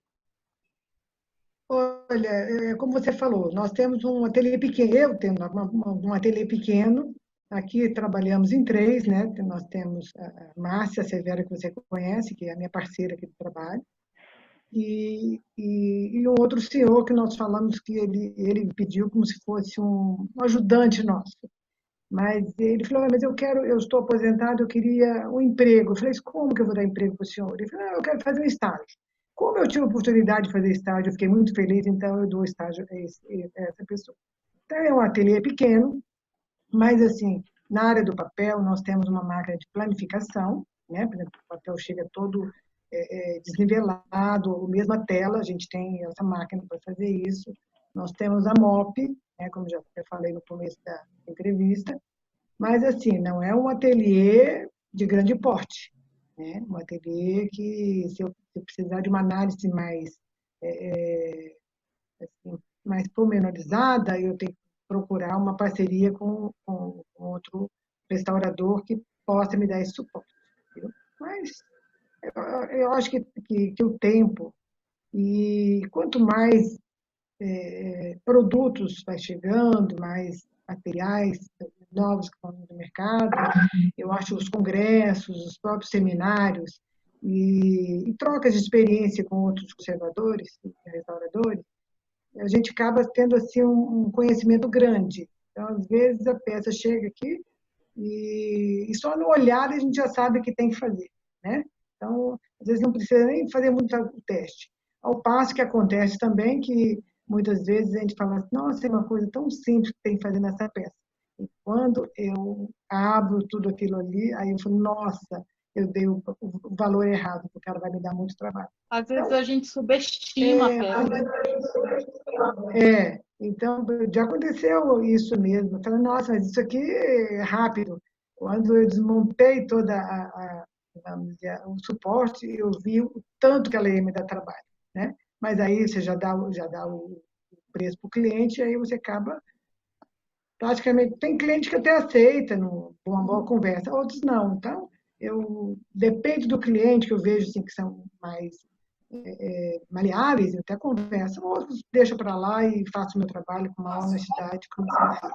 Olha, como você falou, nós temos um ateliê pequeno, eu tenho um ateliê pequeno, aqui trabalhamos em 3, né? Nós temos a Márcia Severa, que você conhece, que é a minha parceira aqui do trabalho, e um outro senhor que nós falamos que ele pediu como se fosse um ajudante nosso. Mas ele falou, mas eu estou aposentado, eu queria um emprego. Eu falei, como que eu vou dar emprego para o senhor? Ele falou, eu quero fazer um estágio. Como eu tive a oportunidade de fazer estágio, eu fiquei muito feliz, então eu dou estágio a essa pessoa. Então é um ateliê pequeno, mas assim, na área do papel, nós temos uma máquina de planificação, né? Por exemplo, o papel chega todo desnivelado, ou mesmo a tela, a gente tem essa máquina para fazer isso. Nós temos a MOP, né, como já falei no começo da entrevista, mas assim, não é um ateliê de grande porte, né? Um ateliê que, se eu precisar de uma análise mais pormenorizada, eu tenho que procurar uma parceria com outro restaurador que possa me dar esse suporte. Viu? Mas eu acho que o tempo, e quanto mais produtos vai chegando, mais materiais novos que estão no mercado, eu acho os congressos, os próprios seminários e trocas de experiência com outros conservadores e restauradores, a gente acaba tendo assim um conhecimento grande. Então, às vezes, a peça chega aqui e só no olhar a gente já sabe o que tem que fazer, né? Então, às vezes não precisa nem fazer muito o teste. Ao passo que acontece também que muitas vezes a gente fala assim, nossa, é uma coisa tão simples que tem que fazer nessa peça. E quando eu abro tudo aquilo ali, aí eu falo, nossa, eu dei o valor errado, porque o cara vai me dar muito trabalho. Às vezes a gente subestima a peça. Então já aconteceu isso mesmo. Eu falei, nossa, mas isso aqui é rápido. Quando eu desmontei toda vamos dizer, o suporte, eu vi o tanto que ela ia me dar trabalho, né? Mas aí você já dá o preço para o cliente, e aí você acaba praticamente. Tem cliente que até aceita uma boa conversa, outros não. Então, depende do cliente, que eu vejo assim, que são mais maleáveis, eu até converso, outros deixo para lá e faço o meu trabalho com maior honestidade, como sempre fiz.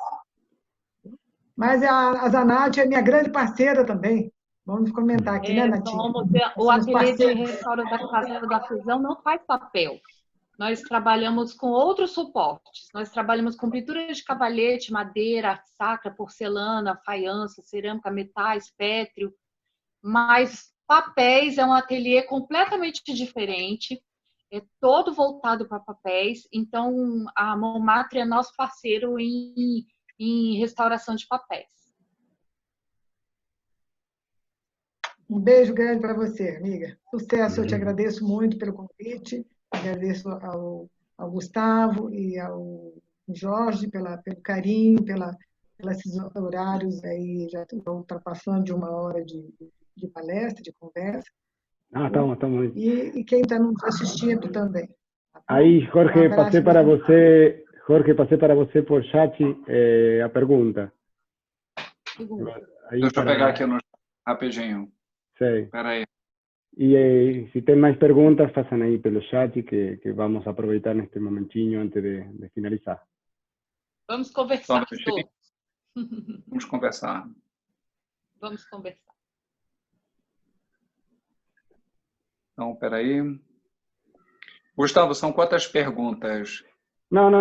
Mas a Zanatti é minha grande parceira também. Vamos comentar aqui, né, Natinha? O ateliê de restauro da Casa da Fusão não faz papel. Nós trabalhamos com outros suportes. Nós trabalhamos com pintura de cavalete, madeira, sacra, porcelana, faiança, cerâmica, metais, pétreo. Mas papéis é um ateliê completamente diferente. É todo voltado para papéis. Então, a Montmartre é nosso parceiro em restauração de papéis. Um beijo grande para você, amiga. Sucesso, eu te agradeço muito pelo convite. Agradeço ao Gustavo e ao Jorge pelo carinho, pelos horários aí, já estão ultrapassando de 1 hora de palestra, de conversa. Estamos. E quem está nos assistindo também. Tá? Aí, Jorge, passei para você por chat a pergunta. Deixa eu pegar aqui rapidinho. Sei. Espera aí. E se tem mais perguntas, façam aí pelo chat, que vamos aproveitar neste momentinho antes de finalizar. Vamos conversar. Vamos conversar. Vamos conversar. Então, espera aí. Gustavo, são quantas perguntas? Não,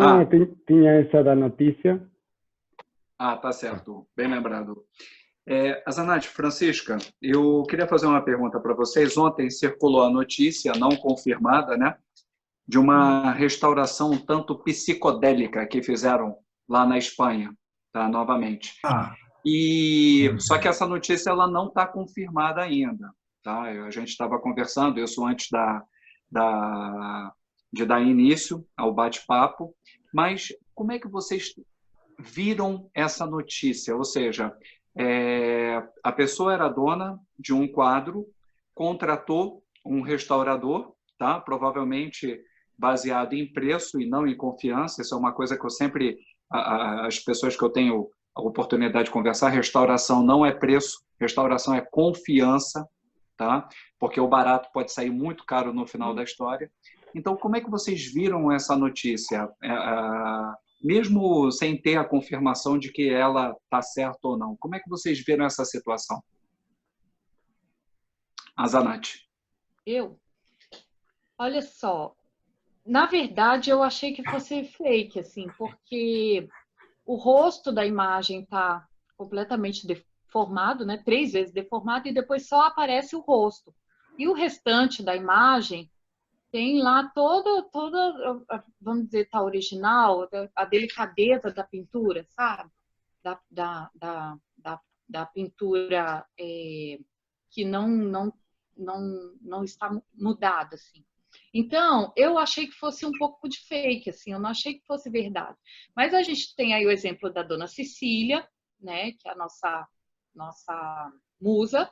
tinha essa da notícia. Tá certo. Bem lembrado. Zanatti, Francisca, eu queria fazer uma pergunta para vocês. Ontem circulou a notícia, não confirmada, né, de uma restauração tanto psicodélica que fizeram lá na Espanha, tá, novamente. Só que essa notícia ela não está confirmada ainda. Tá? A gente estava conversando, isso antes de dar início ao bate-papo, mas como é que vocês viram essa notícia? Ou seja, a pessoa era dona de um quadro, contratou um restaurador, tá? Provavelmente baseado em preço e não em confiança. Isso é uma coisa que eu sempre, as pessoas que eu tenho a oportunidade de conversar, restauração não é preço, restauração é confiança, tá? Porque o barato pode sair muito caro no final da história. Então, como é que vocês viram essa notícia? Mesmo sem ter a confirmação de que ela está certa ou não. Como é que vocês viram essa situação? A Zanatti. Olha só, na verdade eu achei que fosse fake, assim, porque o rosto da imagem está completamente deformado, né? 3 vezes deformado, e depois só aparece o rosto. E o restante da imagem tem lá toda, vamos dizer, tá original, a delicadeza da pintura, sabe? Da pintura que não está mudada, assim. Então, eu achei que fosse um pouco de fake, assim, eu não achei que fosse verdade. Mas a gente tem aí o exemplo da Dona Cecília, né, que é a nossa musa,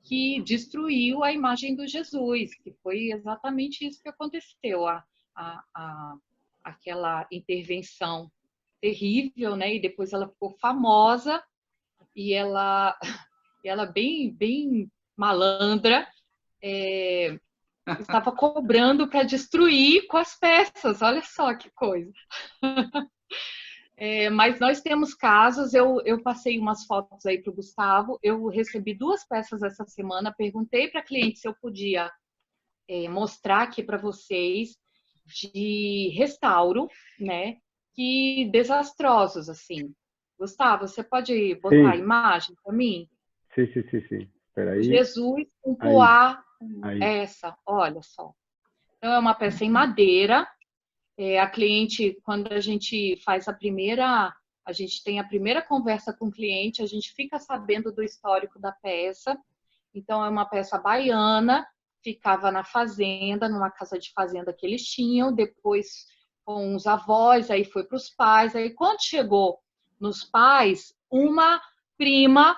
que destruiu a imagem do Jesus, que foi exatamente isso que aconteceu, aquela intervenção terrível, né? E depois ela ficou famosa e ela bem malandra, estava cobrando para destruir com as peças. Olha só que coisa. Mas nós temos casos, eu passei umas fotos aí para o Gustavo, eu recebi 2 peças essa semana, perguntei para a cliente se eu podia mostrar aqui para vocês de restauro, né, que desastrosos, assim. Gustavo, você pode botar a imagem para mim? Sim. Espera aí. Jesus com poá Aí. Essa, olha só. Então, é uma peça em madeira. A cliente, quando a gente faz a gente tem a primeira conversa com o cliente, a gente fica sabendo do histórico da peça. Então, é uma peça baiana, ficava na fazenda, numa casa de fazenda que eles tinham, depois com os avós, aí foi para os pais. Aí, quando chegou nos pais, uma prima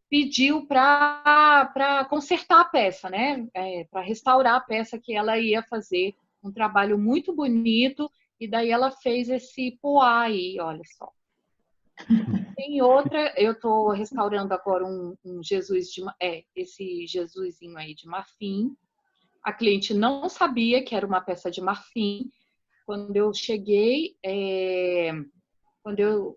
pediu para consertar a peça, né? Para restaurar a peça que ela ia fazer. Um trabalho muito bonito, e daí ela fez esse poá aí, olha só. Tem outra, eu estou restaurando agora um Jesus esse Jesusinho aí de marfim. A cliente não sabia que era uma peça de marfim. Quando eu cheguei,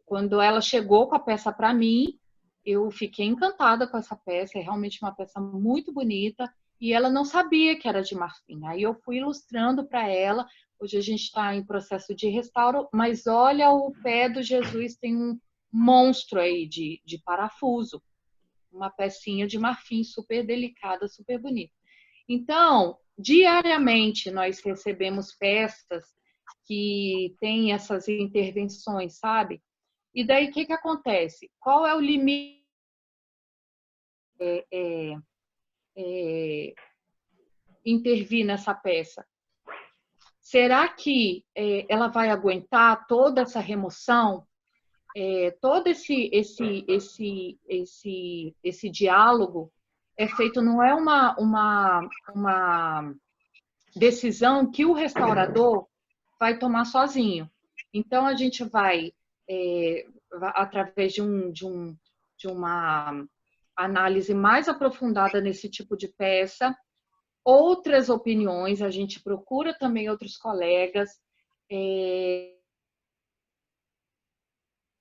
quando ela chegou com a peça para mim, eu fiquei encantada com essa peça. É realmente uma peça muito bonita. E ela não sabia que era de marfim. Aí eu fui ilustrando para ela. Hoje a gente está em processo de restauro, mas olha, o pé do Jesus tem um monstro aí de parafuso. Uma pecinha de marfim super delicada, super bonita. Então, diariamente nós recebemos peças que têm essas intervenções, sabe? E daí o que acontece? Qual é o limite? Intervir nessa peça? Será que ela vai aguentar toda essa remoção? Todo esse diálogo é feito, não é uma decisão que o restaurador vai tomar sozinho. Então, a gente vai, através de uma análise mais aprofundada nesse tipo de peça, outras opiniões, a gente procura também outros colegas,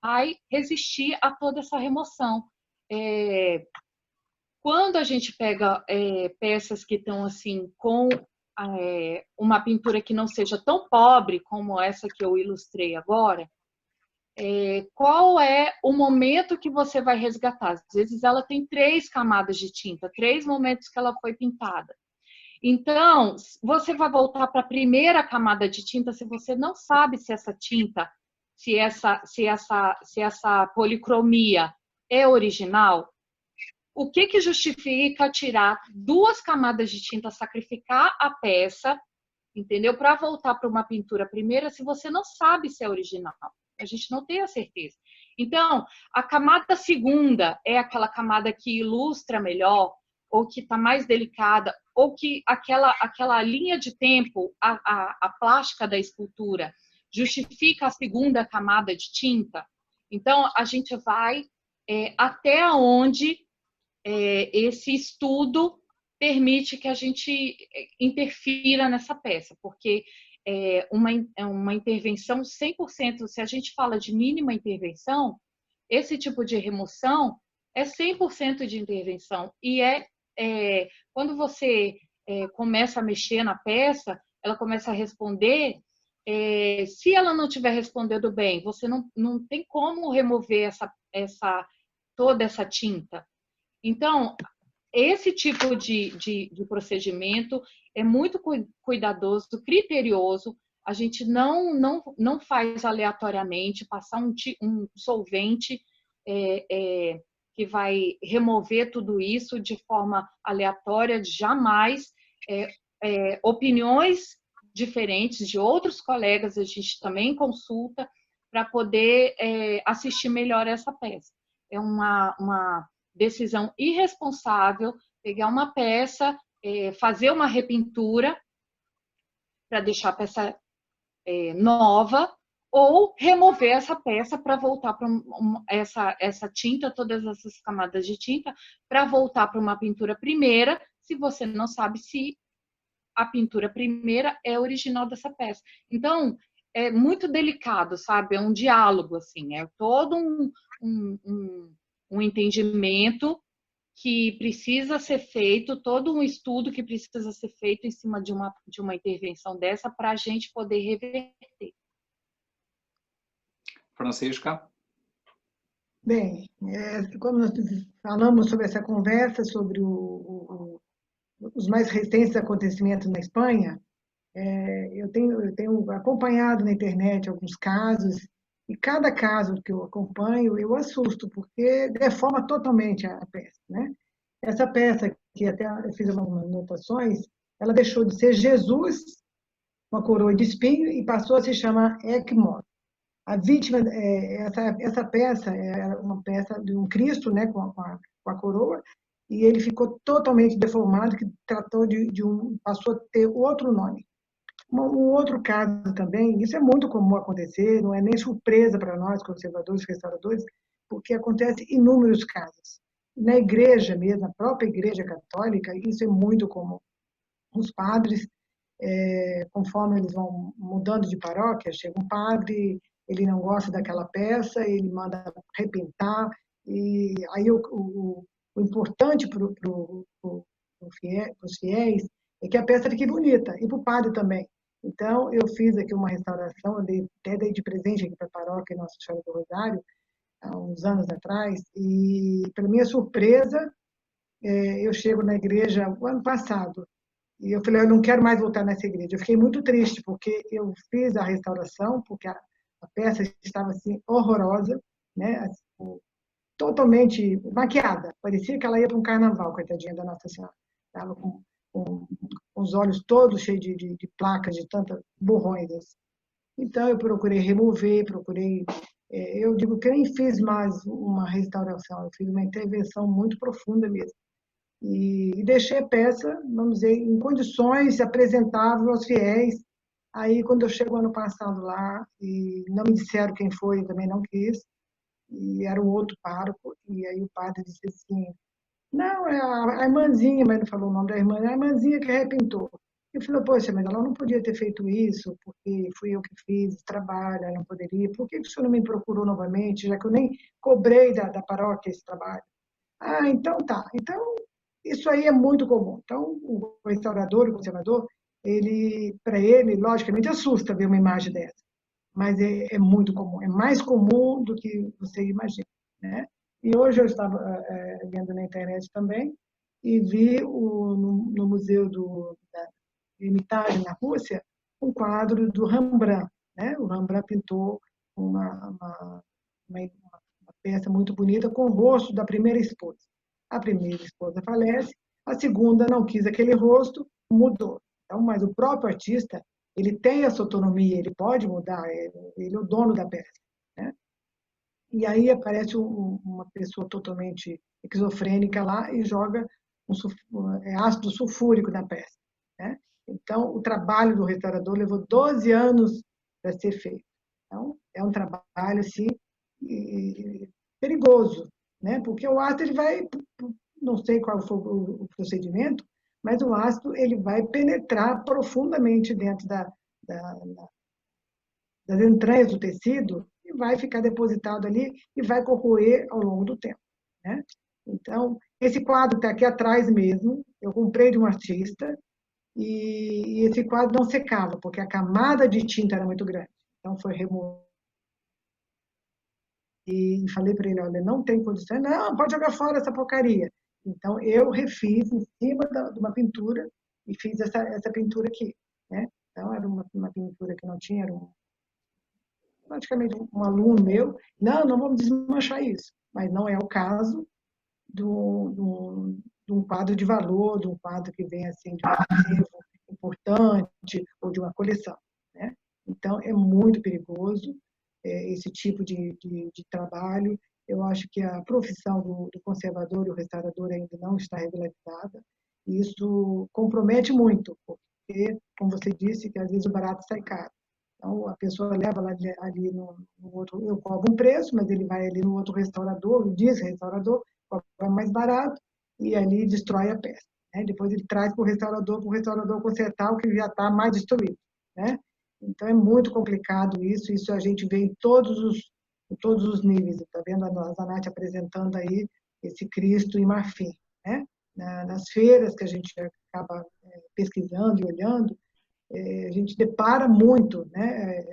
vai resistir a toda essa remoção. Quando a gente pega peças que estão assim com uma pintura que não seja tão pobre como essa que eu ilustrei agora, qual é o momento que você vai resgatar? Às vezes ela tem 3 camadas de tinta, 3 momentos que ela foi pintada. Então, você vai voltar para a primeira camada de tinta se você não sabe se essa tinta, se essa policromia é original. O que justifica tirar 2 camadas de tinta, sacrificar a peça, entendeu? Para voltar para uma pintura primeira, se você não sabe se é original. A gente não tem a certeza. Então, a camada segunda é aquela camada que ilustra melhor, ou que está mais delicada, ou que aquela linha de tempo, a plástica da escultura, justifica a segunda camada de tinta. Então, a gente vai até onde esse estudo permite que a gente interfira nessa peça, porque uma intervenção 100%, se a gente fala de mínima intervenção, esse tipo de remoção é 100% de intervenção. E quando você começa a mexer na peça, ela começa a responder. Se ela não estiver respondendo bem, você não tem como remover toda essa tinta. Então, esse tipo de procedimento é muito cuidadoso, criterioso. A gente não faz aleatoriamente, passar um solvente que vai remover tudo isso de forma aleatória, jamais. Opiniões diferentes de outros colegas a gente também consulta para poder assistir melhor essa peça. É uma decisão irresponsável pegar uma peça, fazer uma repintura para deixar a peça nova, ou remover essa peça para voltar para essa tinta, todas essas camadas de tinta, para voltar para uma pintura primeira, se você não sabe se a pintura primeira é original dessa peça. Então, é muito delicado, sabe? É um diálogo, assim, é todo um entendimento que precisa ser feito, todo um estudo que precisa ser feito em cima de uma intervenção dessa para a gente poder reverter. Francisca? Bem, como nós falamos sobre essa conversa, sobre o os mais recentes acontecimentos na Espanha, eu tenho acompanhado na internet alguns casos, e cada caso que eu acompanho, eu assusto, porque deforma totalmente a peça, né? Essa peça, que até eu fiz algumas anotações, ela deixou de ser Jesus, uma coroa de espinho, e passou a se chamar Egmont. A vítima, essa peça é uma peça de um Cristo, né, com a coroa, e ele ficou totalmente deformado, que tratou passou a ter outro nome. Um outro caso também, isso é muito comum acontecer, não é nem surpresa para nós, conservadores, restauradores, porque acontece inúmeros casos. Na igreja mesmo, na própria igreja católica, isso é muito comum. Os padres, conforme eles vão mudando de paróquia, chega um padre, ele não gosta daquela peça, ele manda repintar, e aí o importante para os fiéis é que a peça fique bonita, e para o padre também. Então, eu fiz aqui uma restauração, até dei de presente aqui para a paróquia Nossa Senhora do Rosário, há uns anos atrás, e, para minha surpresa, eu chego na igreja o ano passado, e eu falei, eu não quero mais voltar nessa igreja. Eu fiquei muito triste, porque eu fiz a restauração, porque a peça estava assim, horrorosa, né? Assim, totalmente maquiada, parecia que ela ia para um carnaval, coitadinha da Nossa Senhora. Estava com os olhos todos cheios de placas, de tantas borrões. Assim. Então, eu procurei remover, eu digo que nem fiz mais uma restauração, eu fiz uma intervenção muito profunda mesmo. E deixei a peça, vamos dizer, em condições apresentáveis aos fiéis. Aí, quando eu chego ano passado lá, e não me disseram quem foi, eu também não quis, e era um outro pároco, e aí o padre disse assim, não, é a irmãzinha, mas não falou o nome da irmã, é a irmãzinha que repintou. Eu falei, poxa, mas ela não podia ter feito isso, porque fui eu que fiz o trabalho, ela não poderia. Por que o senhor não me procurou novamente, já que eu nem cobrei da paróquia esse trabalho? Ah, então tá. Então, isso aí é muito comum. Então, o restaurador, o conservador, para ele, logicamente, assusta ver uma imagem dessa. Mas é muito comum, é mais comum do que você imagina, né? E hoje eu estava vendo na internet também e vi no Museu da Hermitage, na Rússia, um quadro do Rembrandt, né? O Rembrandt pintou uma peça muito bonita com o rosto da primeira esposa. A primeira esposa falece, a segunda não quis aquele rosto, mudou. Então, mas o próprio artista, ele tem essa autonomia, ele pode mudar, ele é o dono da peça, né? E aí aparece uma pessoa totalmente esquizofrênica lá e joga ácido sulfúrico na peça, né? Então, o trabalho do restaurador levou 12 anos para ser feito. Então, é um trabalho, assim, perigoso, né? Porque o ácido, ele vai, não sei qual foi o procedimento, mas o ácido, ele vai penetrar profundamente dentro das entranhas do tecido e vai ficar depositado ali e vai corroer ao longo do tempo, né? Então, esse quadro está aqui atrás mesmo, eu comprei de um artista, e esse quadro não secava, porque a camada de tinta era muito grande. Então, foi removido. E falei para ele, olha, não tem condições, não, pode jogar fora essa porcaria. Então, eu refiz em cima de uma pintura e fiz essa pintura aqui, né? Então, era uma pintura que não tinha, era praticamente um aluno meu. Não vamos desmanchar isso. Mas não é o caso de um quadro de valor, de um quadro que vem assim, de um acervo importante ou de uma coleção, né? Então, é muito perigoso esse tipo de trabalho. Eu acho que a profissão do conservador e o restaurador ainda não está regularizada. E isso compromete muito, porque, como você disse, que às vezes o barato sai caro. Então, a pessoa leva ali no outro, eu cobro um preço, mas ele vai ali no outro restaurador, diz restaurador, cobra mais barato, e ali destrói a peça, né? Depois ele traz para o restaurador consertar o que já está mais destruído, né? Então, é muito complicado isso a gente vê em todos os níveis. Está vendo a Zanetti apresentando aí esse Cristo em marfim, né? Nas feiras que a gente acaba pesquisando e olhando, a gente depara muito, né?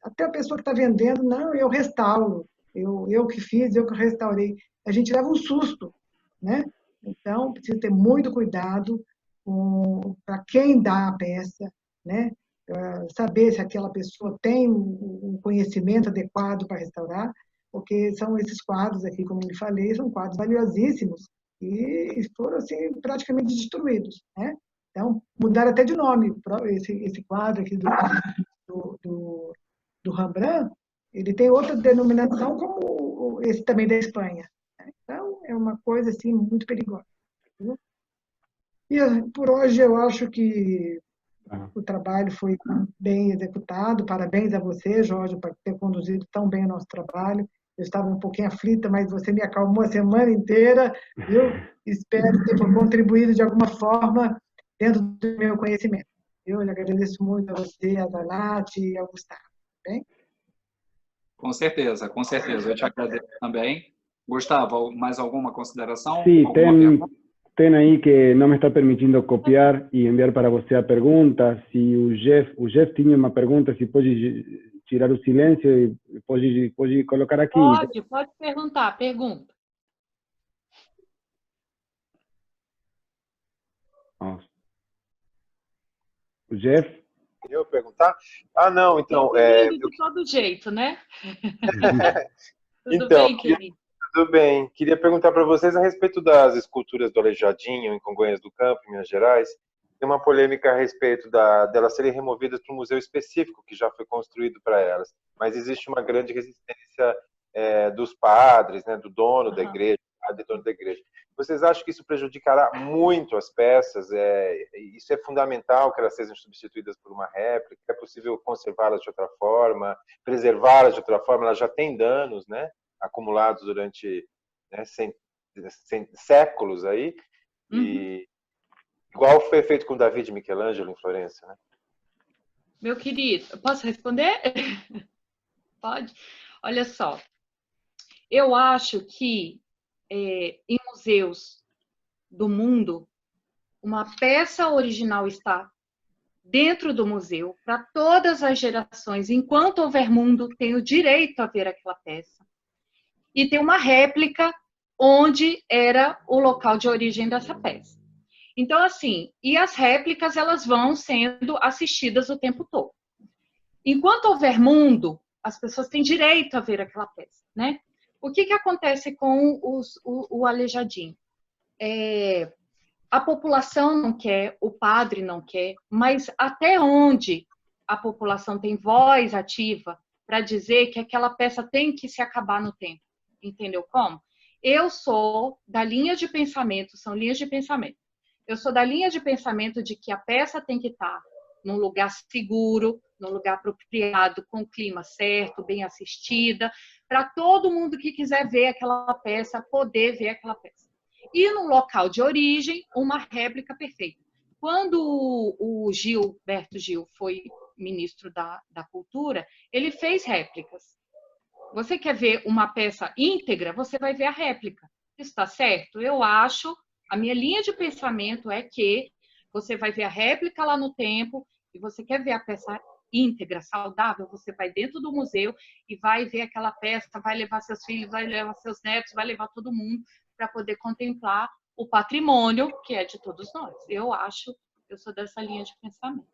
Até a pessoa que está vendendo, não, eu restauro, eu que fiz, eu que restaurei. A gente leva um susto, né? Então, precisa ter muito cuidado para quem dá a peça, né? Saber se aquela pessoa tem o conhecimento adequado para restaurar, porque são esses quadros aqui, como eu lhe falei, são quadros valiosíssimos e foram assim, praticamente destruídos, né? Então, mudaram até de nome. Esse quadro aqui do Rembrandt, ele tem outra denominação, como esse também da Espanha. Então, é uma coisa assim, muito perigosa. Viu? E por hoje eu acho que o trabalho foi bem executado. Parabéns a você, Jorge, por ter conduzido tão bem o nosso trabalho. Eu estava um pouquinho aflita, mas você me acalmou a semana inteira. Eu espero ter contribuído de alguma forma dentro do meu conhecimento. Eu lhe agradeço muito a você, a Nath e ao Gustavo. Bem? Com certeza, com certeza. Eu te agradeço também. Gustavo, mais alguma consideração? Sí, Alguma ten aí que não me está permitindo copiar e enviar para você a pergunta. Se o Jeff tinha uma pergunta, se pode tirar o silêncio e pode colocar aqui. Pode perguntar, pergunta. Nossa. O Jeff? Eu perguntar? Ah, não, então... De todo jeito, né? Tudo Então, bem, querido? Tudo bem. Queria perguntar para vocês a respeito das esculturas do Aleijadinho, em Congonhas do Campo, em Minas Gerais. Tem uma polêmica a respeito delas serem removidas para um museu específico que já foi construído para elas. Mas existe uma grande resistência dos padres, né, do dono da igreja, do dono da igreja. Vocês acham que isso prejudicará muito as peças? Isso é fundamental que elas sejam substituídas por uma réplica? É possível conservá-las de outra forma, preservá-las de outra forma? Elas já têm danos, né, acumulados durante séculos aí. E igual foi feito com Davi de Michelangelo em Florença, né? Meu querido, posso responder? Pode? Olha só, eu acho que em museus do mundo, uma peça original está dentro do museu para todas as gerações. Enquanto houver mundo, tem o direito a ver aquela peça. E tem uma réplica onde era o local de origem dessa peça. Então, assim, e as réplicas, elas vão sendo assistidas o tempo todo. Enquanto houver mundo, as pessoas têm direito a ver aquela peça, né? O que acontece com o Aleijadinho? A população não quer, o padre não quer, mas até onde a população tem voz ativa para dizer que aquela peça tem que se acabar no tempo? Entendeu como? Eu sou da linha de pensamento, são linhas de pensamento. Eu sou da linha de pensamento de que a peça tem que estar num lugar seguro, num lugar apropriado, com o clima certo, bem assistida, para todo mundo que quiser ver aquela peça, poder ver aquela peça. E no local de origem, uma réplica perfeita. Quando o Gilberto Gil foi ministro da Cultura, ele fez réplicas. Você quer ver uma peça íntegra, você vai ver a réplica. Está certo? Eu acho, a minha linha de pensamento é que você vai ver a réplica lá no tempo e você quer ver a peça íntegra, saudável, você vai dentro do museu e vai ver aquela peça, vai levar seus filhos, vai levar seus netos, vai levar todo mundo para poder contemplar o patrimônio que é de todos nós. Eu sou dessa linha de pensamento.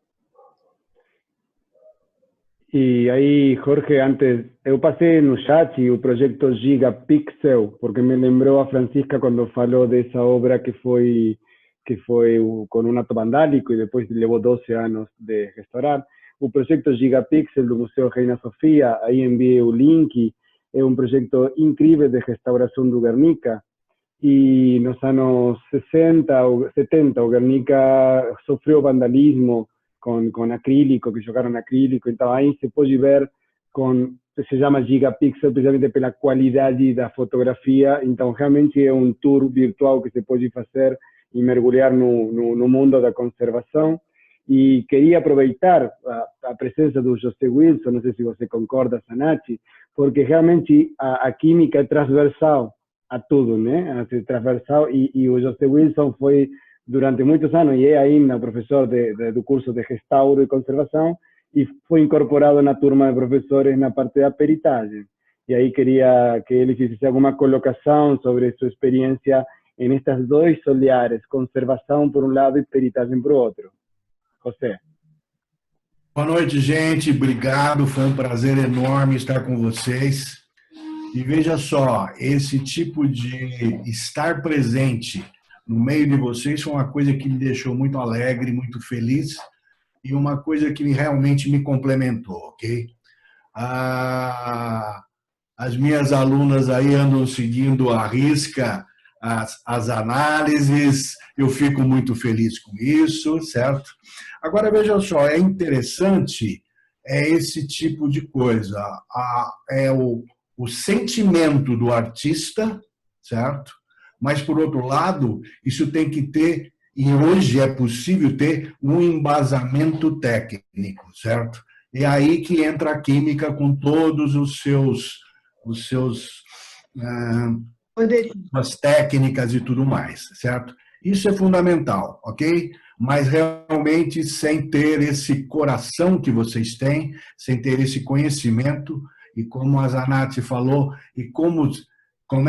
E aí, Jorge, antes, eu passei no chat o projeto Gigapixel, porque me lembrou a Francisca quando falou dessa obra que foi com um ato vandálico e depois levou 12 anos de restaurar. O projeto Gigapixel do Museu Reina Sofia, aí enviei o link, é um projeto incrível de restauração do Guernica. E nos anos 60 ou 70, o Guernica sofreu vandalismo com acrílico, que jogaram acrílico, então aí se pode ver se chama Gigapixel, precisamente pela qualidade da fotografia, então realmente é um tour virtual que se pode fazer e mergulhar no mundo da conservação. E queria aproveitar a presença do José Wilson, não sei se você concorda, Sanati, porque realmente a química é transversal a tudo, né? É transversal, e o José Wilson foi durante muitos anos, e é ainda professor do curso de restauro e conservação, e foi incorporado na turma de professores na parte da peritagem. E aí queria que ele fizesse alguma colocação sobre sua experiência em estes dois olhares, conservação por um lado e peritagem por outro? José. Boa noite, gente. Obrigado. Foi um prazer enorme estar com vocês. E veja só, esse tipo de estar presente no meio de vocês foi uma coisa que me deixou muito alegre, muito feliz e uma coisa que realmente me complementou, ok? As minhas alunas aí andam seguindo à risca as análises, eu fico muito feliz com isso, certo? Agora, veja só, é interessante esse tipo de coisa, é o sentimento do artista, certo? Mas, por outro lado, isso tem que ter, e hoje é possível ter, um embasamento técnico, certo? É aí que entra a química com todos as técnicas e tudo mais, certo? Isso é fundamental, ok? Mas realmente sem ter esse coração que vocês têm, sem ter esse conhecimento, e como a Zanáti falou, e como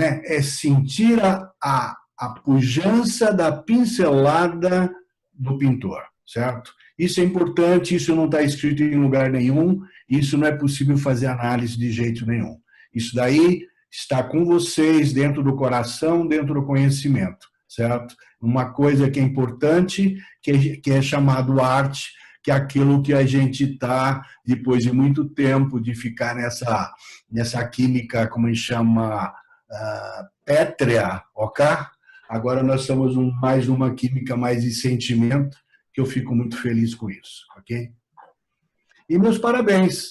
é sentir a pujança da pincelada do pintor, certo? Isso é importante, isso não está escrito em lugar nenhum, isso não é possível fazer análise de jeito nenhum. Isso daí está com vocês, dentro do coração, dentro do conhecimento, certo? Uma coisa que é importante, que é chamado arte, que é aquilo que a gente está, depois de muito tempo de ficar nessa química, como a gente chama, pétrea, ok? Agora nós estamos mais numa química mais de sentimento, que eu fico muito feliz com isso, ok? E meus parabéns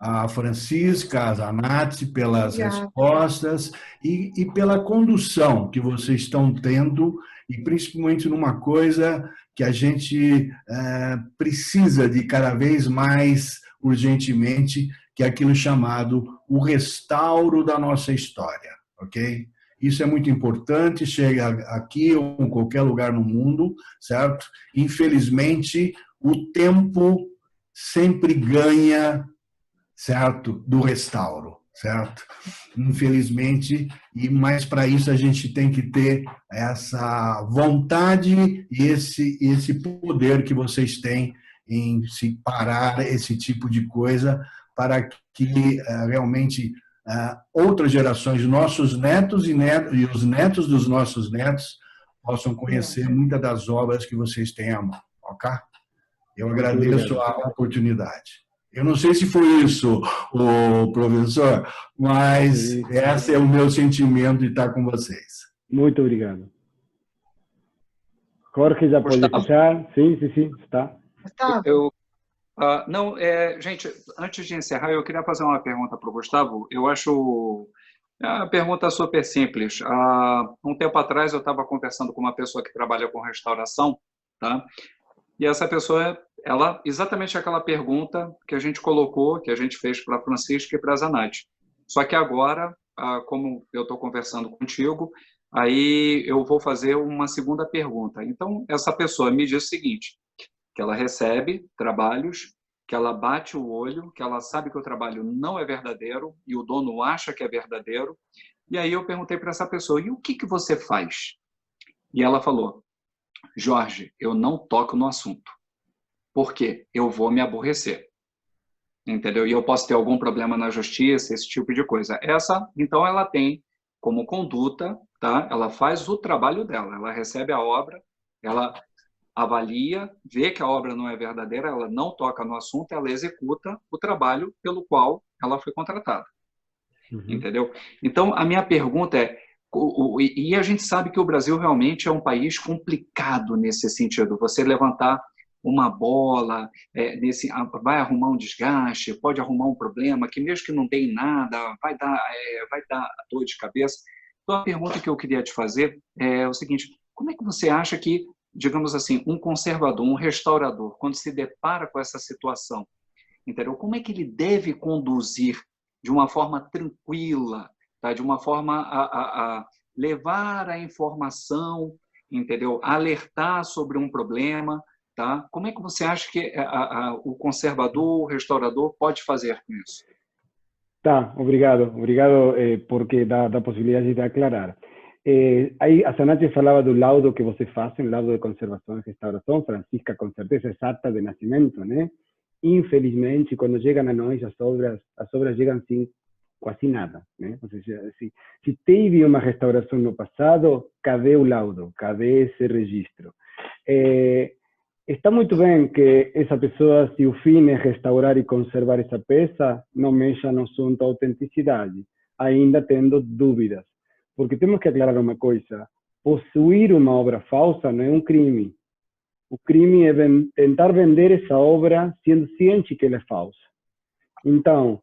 a Francisca, a Zanáti, pelas respostas e pela condução que vocês estão tendo, e principalmente numa coisa que a gente precisa de cada vez mais urgentemente, que é aquilo chamado o restauro da nossa história, ok? Isso é muito importante, chega aqui ou em qualquer lugar no mundo, certo? Infelizmente, o tempo sempre ganha, certo? Do restauro, certo? Infelizmente, mas para isso a gente tem que ter essa vontade e esse poder que vocês têm em se parar esse tipo de coisa para que realmente outras gerações, nossos netos e os netos dos nossos netos possam conhecer muitas das obras que vocês têm à mão, ok? Eu agradeço a oportunidade. Eu não sei se foi isso, o professor, mas esse é o meu sentimento de estar com vocês. Muito obrigado. Jorge, já pode fechar? Sim, está. Não, gente, antes de encerrar, eu queria fazer uma pergunta para o Gustavo. Eu acho a pergunta super simples. Um tempo atrás, eu estava conversando com uma pessoa que trabalha com restauração, tá? E essa pessoa, ela, exatamente aquela pergunta que a gente colocou, que a gente fez para a Francisca e para a Zanáti. Só que agora, como eu estou conversando contigo, aí eu vou fazer uma segunda pergunta. Então, essa pessoa me diz o seguinte, que ela recebe trabalhos, que ela bate o olho, que ela sabe que o trabalho não é verdadeiro e o dono acha que é verdadeiro. E aí eu perguntei para essa pessoa, e o que você faz? E ela falou, Jorge, eu não toco no assunto, porque eu vou me aborrecer, entendeu? E eu posso ter algum problema na justiça, esse tipo de coisa. Então, ela tem como conduta, tá? Ela faz o trabalho dela, ela recebe a obra, ela avalia, vê que a obra não é verdadeira, ela não toca no assunto, ela executa o trabalho pelo qual ela foi contratada, entendeu? Então, a minha pergunta é, e a gente sabe que o Brasil realmente é um país complicado nesse sentido. Você levantar uma bola, vai arrumar um desgaste, pode arrumar um problema, que mesmo que não dê em nada, vai dar dor de cabeça. Então, a pergunta que eu queria te fazer é o seguinte, como é que você acha que, digamos assim, um conservador, um restaurador, quando se depara com essa situação, entendeu? Como é que ele deve conduzir de uma forma tranquila, tá? De uma forma a levar a informação, entendeu? Alertar sobre um problema, tá? Como é que você acha que o conservador, o restaurador pode fazer com isso? Tá, obrigado porque dá a possibilidade de aclarar. Aí a Sanati falava do laudo que você faz, um laudo de conservação e restauração, Francisca, com certeza exata de nascimento, né? Infelizmente, quando chegam a nós, as obras chegam sem quase nada, né? Ou seja, se teve uma restauração no passado, cadê o laudo? Cadê esse registro? Está muito bem que essa pessoa, se o fim é restaurar e conservar essa peça, não mexa no assunto autenticidade, ainda tendo dúvidas. Porque temos que aclarar uma coisa: possuir uma obra falsa não é um crime. O crime é tentar vender essa obra sendo ciente que ela é falsa. Então,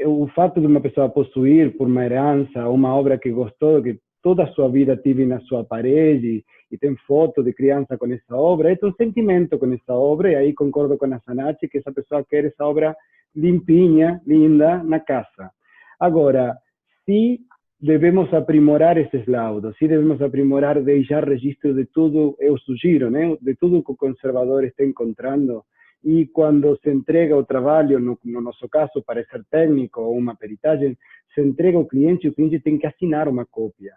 o fato de uma pessoa possuir por uma herança uma obra que gostou, que toda a sua vida teve na sua parede e tem foto de criança com essa obra, é um sentimento com essa obra, e aí concordo com a Sanati que essa pessoa quer essa obra limpinha, linda, na casa. Agora, se devemos aprimorar esses laudos, se devemos aprimorar, deixar registro de tudo, eu sugiro, né, de tudo que o conservador está encontrando, e quando se entrega o trabalho, no nosso caso, para ser técnico ou uma peritagem, se entrega ao cliente, o cliente tem que assinar uma cópia,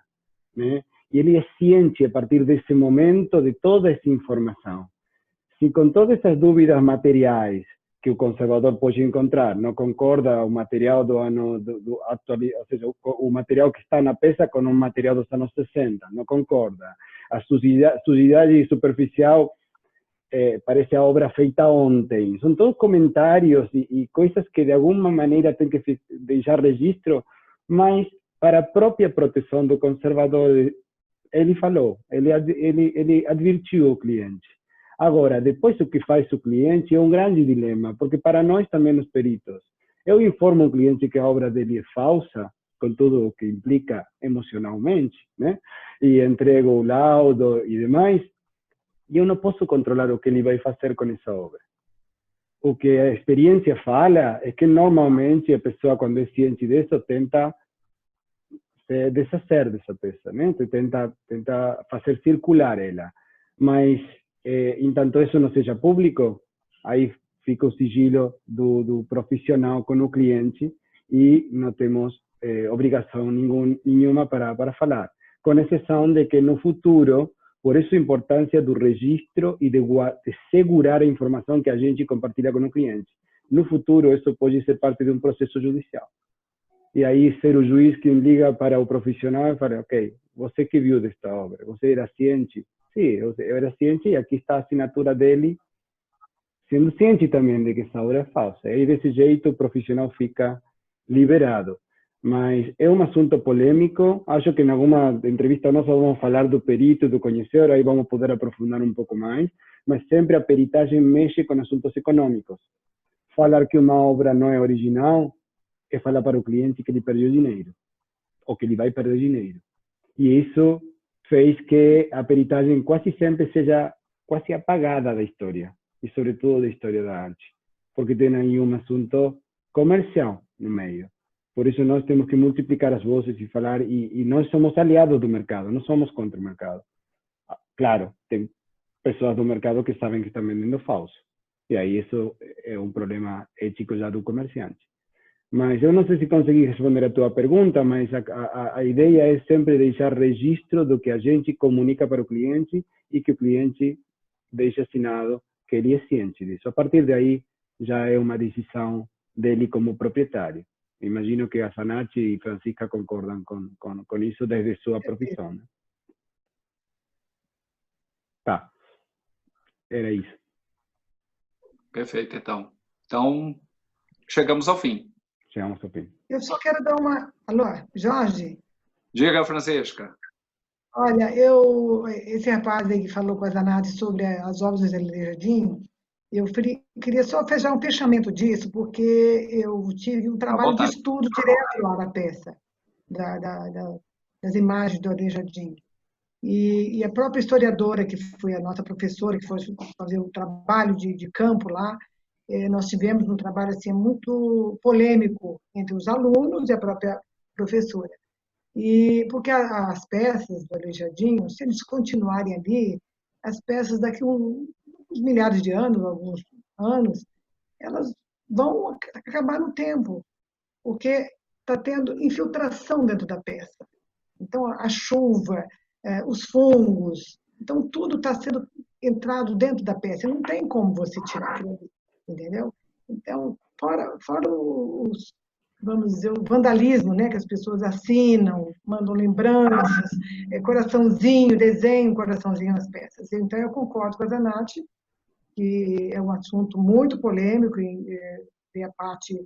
né? E ele é ciente, a partir desse momento, de toda essa informação. Se com todas essas dúvidas materiais que o conservador pode encontrar não concorda o material do ano atual, ou seja, o material que está na peça com o material dos anos 60, não concorda. A sujidade superficial parece a obra feita ontem. São todos comentários e coisas que de alguma maneira tem que deixar registro, mas para a própria proteção do conservador, ele falou, ele advertiu o cliente. Agora, depois o que faz o cliente é um grande dilema, porque para nós também os peritos, eu informo o cliente que a obra dele é falsa, com tudo o que implica emocionalmente, né? E entrego o laudo e demais, e eu não posso controlar o que ele vai fazer com essa obra. O que a experiência fala é que normalmente a pessoa, quando é ciente disso, tenta se desfazer dessa peça, né? Tenta fazer circular ela. Mas, enquanto isso não seja público, aí fica o sigilo do profissional com o cliente e não temos obrigação nenhuma para falar. Com exceção de que no futuro, por isso a importância do registro e de segurar a informação que a gente compartilha com o cliente. No futuro, isso pode ser parte de um processo judicial. E aí ser o juiz quem liga para o profissional e fala, ok, você que viu desta obra, você era ciente? Sim, eu era ciente e aqui está a assinatura dele, sendo ciente também de que essa obra é falsa. E aí desse jeito o profissional fica liberado. Mas é um assunto polêmico, acho que em alguma entrevista nossa vamos falar do perito, do conhecedor, aí vamos poder aprofundar um pouco mais, mas sempre a peritagem mexe com assuntos econômicos. Falar que uma obra não é original é falar para o cliente que ele perdeu dinheiro, ou que ele vai perder dinheiro. E isso fez que a peritagem quase sempre seja quase apagada da história, e sobretudo da história da arte, porque tem aí um assunto comercial no meio. Por isso nós temos que multiplicar as vozes e falar, e nós somos aliados do mercado, não somos contra o mercado. Claro, tem pessoas do mercado que sabem que estão vendendo falso, e aí isso é um problema ético já do comerciante. Mas eu não sei se consegui responder a tua pergunta, mas a ideia é sempre deixar registro do que a gente comunica para o cliente e que o cliente deixe assinado que ele é ciente disso. A partir daí, já é uma decisão dele como proprietário. Imagino que a Sanati e Francisca concordam com isso desde sua profissão, né? Tá. Era isso. Perfeito, então. Então, chegamos ao fim. Chegamos ao fim. Eu só quero dar uma... Alô, Jorge? Diga, Francisca. Olha, esse rapaz aí que falou com a Zanatti sobre as obras do Aleijadinho, eu queria só fechar um fechamento disso, porque eu tive um trabalho de estudo direto lá na peça, das imagens do Aleijadinho. E a própria historiadora, que foi a nossa professora, que foi fazer o trabalho de campo lá, nós tivemos um trabalho assim, muito polêmico entre os alunos e a própria professora. E porque as peças do Aleijadinho, se eles continuarem ali, as peças daqui uns milhares de anos, alguns anos, elas vão acabar no tempo, porque está tendo infiltração dentro da peça. Então, a chuva, os fungos, então tudo está sendo entrado dentro da peça. Não tem como você tirar aquilo ali, entendeu? Então, fora os, vamos dizer, o vandalismo, né, que as pessoas assinam, mandam lembranças, coraçãozinho, desenho, coraçãozinho nas peças. Então, eu concordo com a Zanátia, que é um assunto muito polêmico, e a parte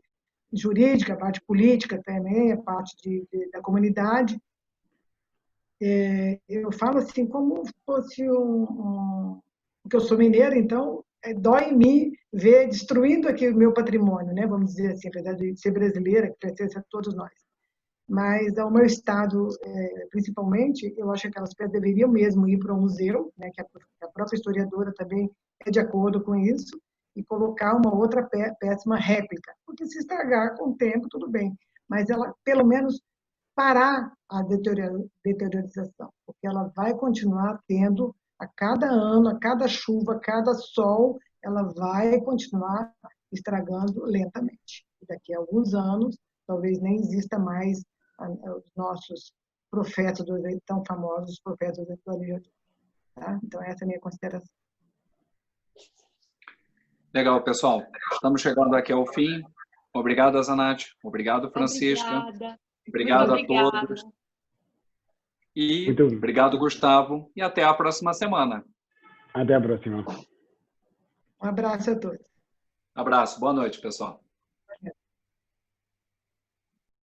jurídica, a parte política também, a parte da comunidade. Eu falo assim, como fosse porque eu sou mineira, então dói em mim ver destruindo aqui o meu patrimônio, né? Vamos dizer assim, apesar de ser brasileira, que pertence a todos nós. Mas ao meu estado, principalmente, eu acho que aquelas peças deveriam mesmo ir para um museu, né? Que a própria historiadora também é de acordo com isso, e colocar uma outra peça, uma réplica. Porque se estragar com o tempo, tudo bem. Mas ela, pelo menos, parar a deteriorização, porque ela vai continuar tendo, a cada ano, a cada chuva, a cada sol, ela vai continuar estragando lentamente. E daqui a alguns anos, talvez nem exista mais os nossos profetas tão famosos, os profetas do Aleijadinho. Tá? Então, essa é a minha consideração. Legal, pessoal. Estamos chegando aqui ao fim. Obrigado, Zanátia. Obrigado, Francisca. Obrigado a todos. E obrigado, Gustavo. E até a próxima semana. Até a próxima. Um abraço a todos. Abraço. Boa noite, pessoal.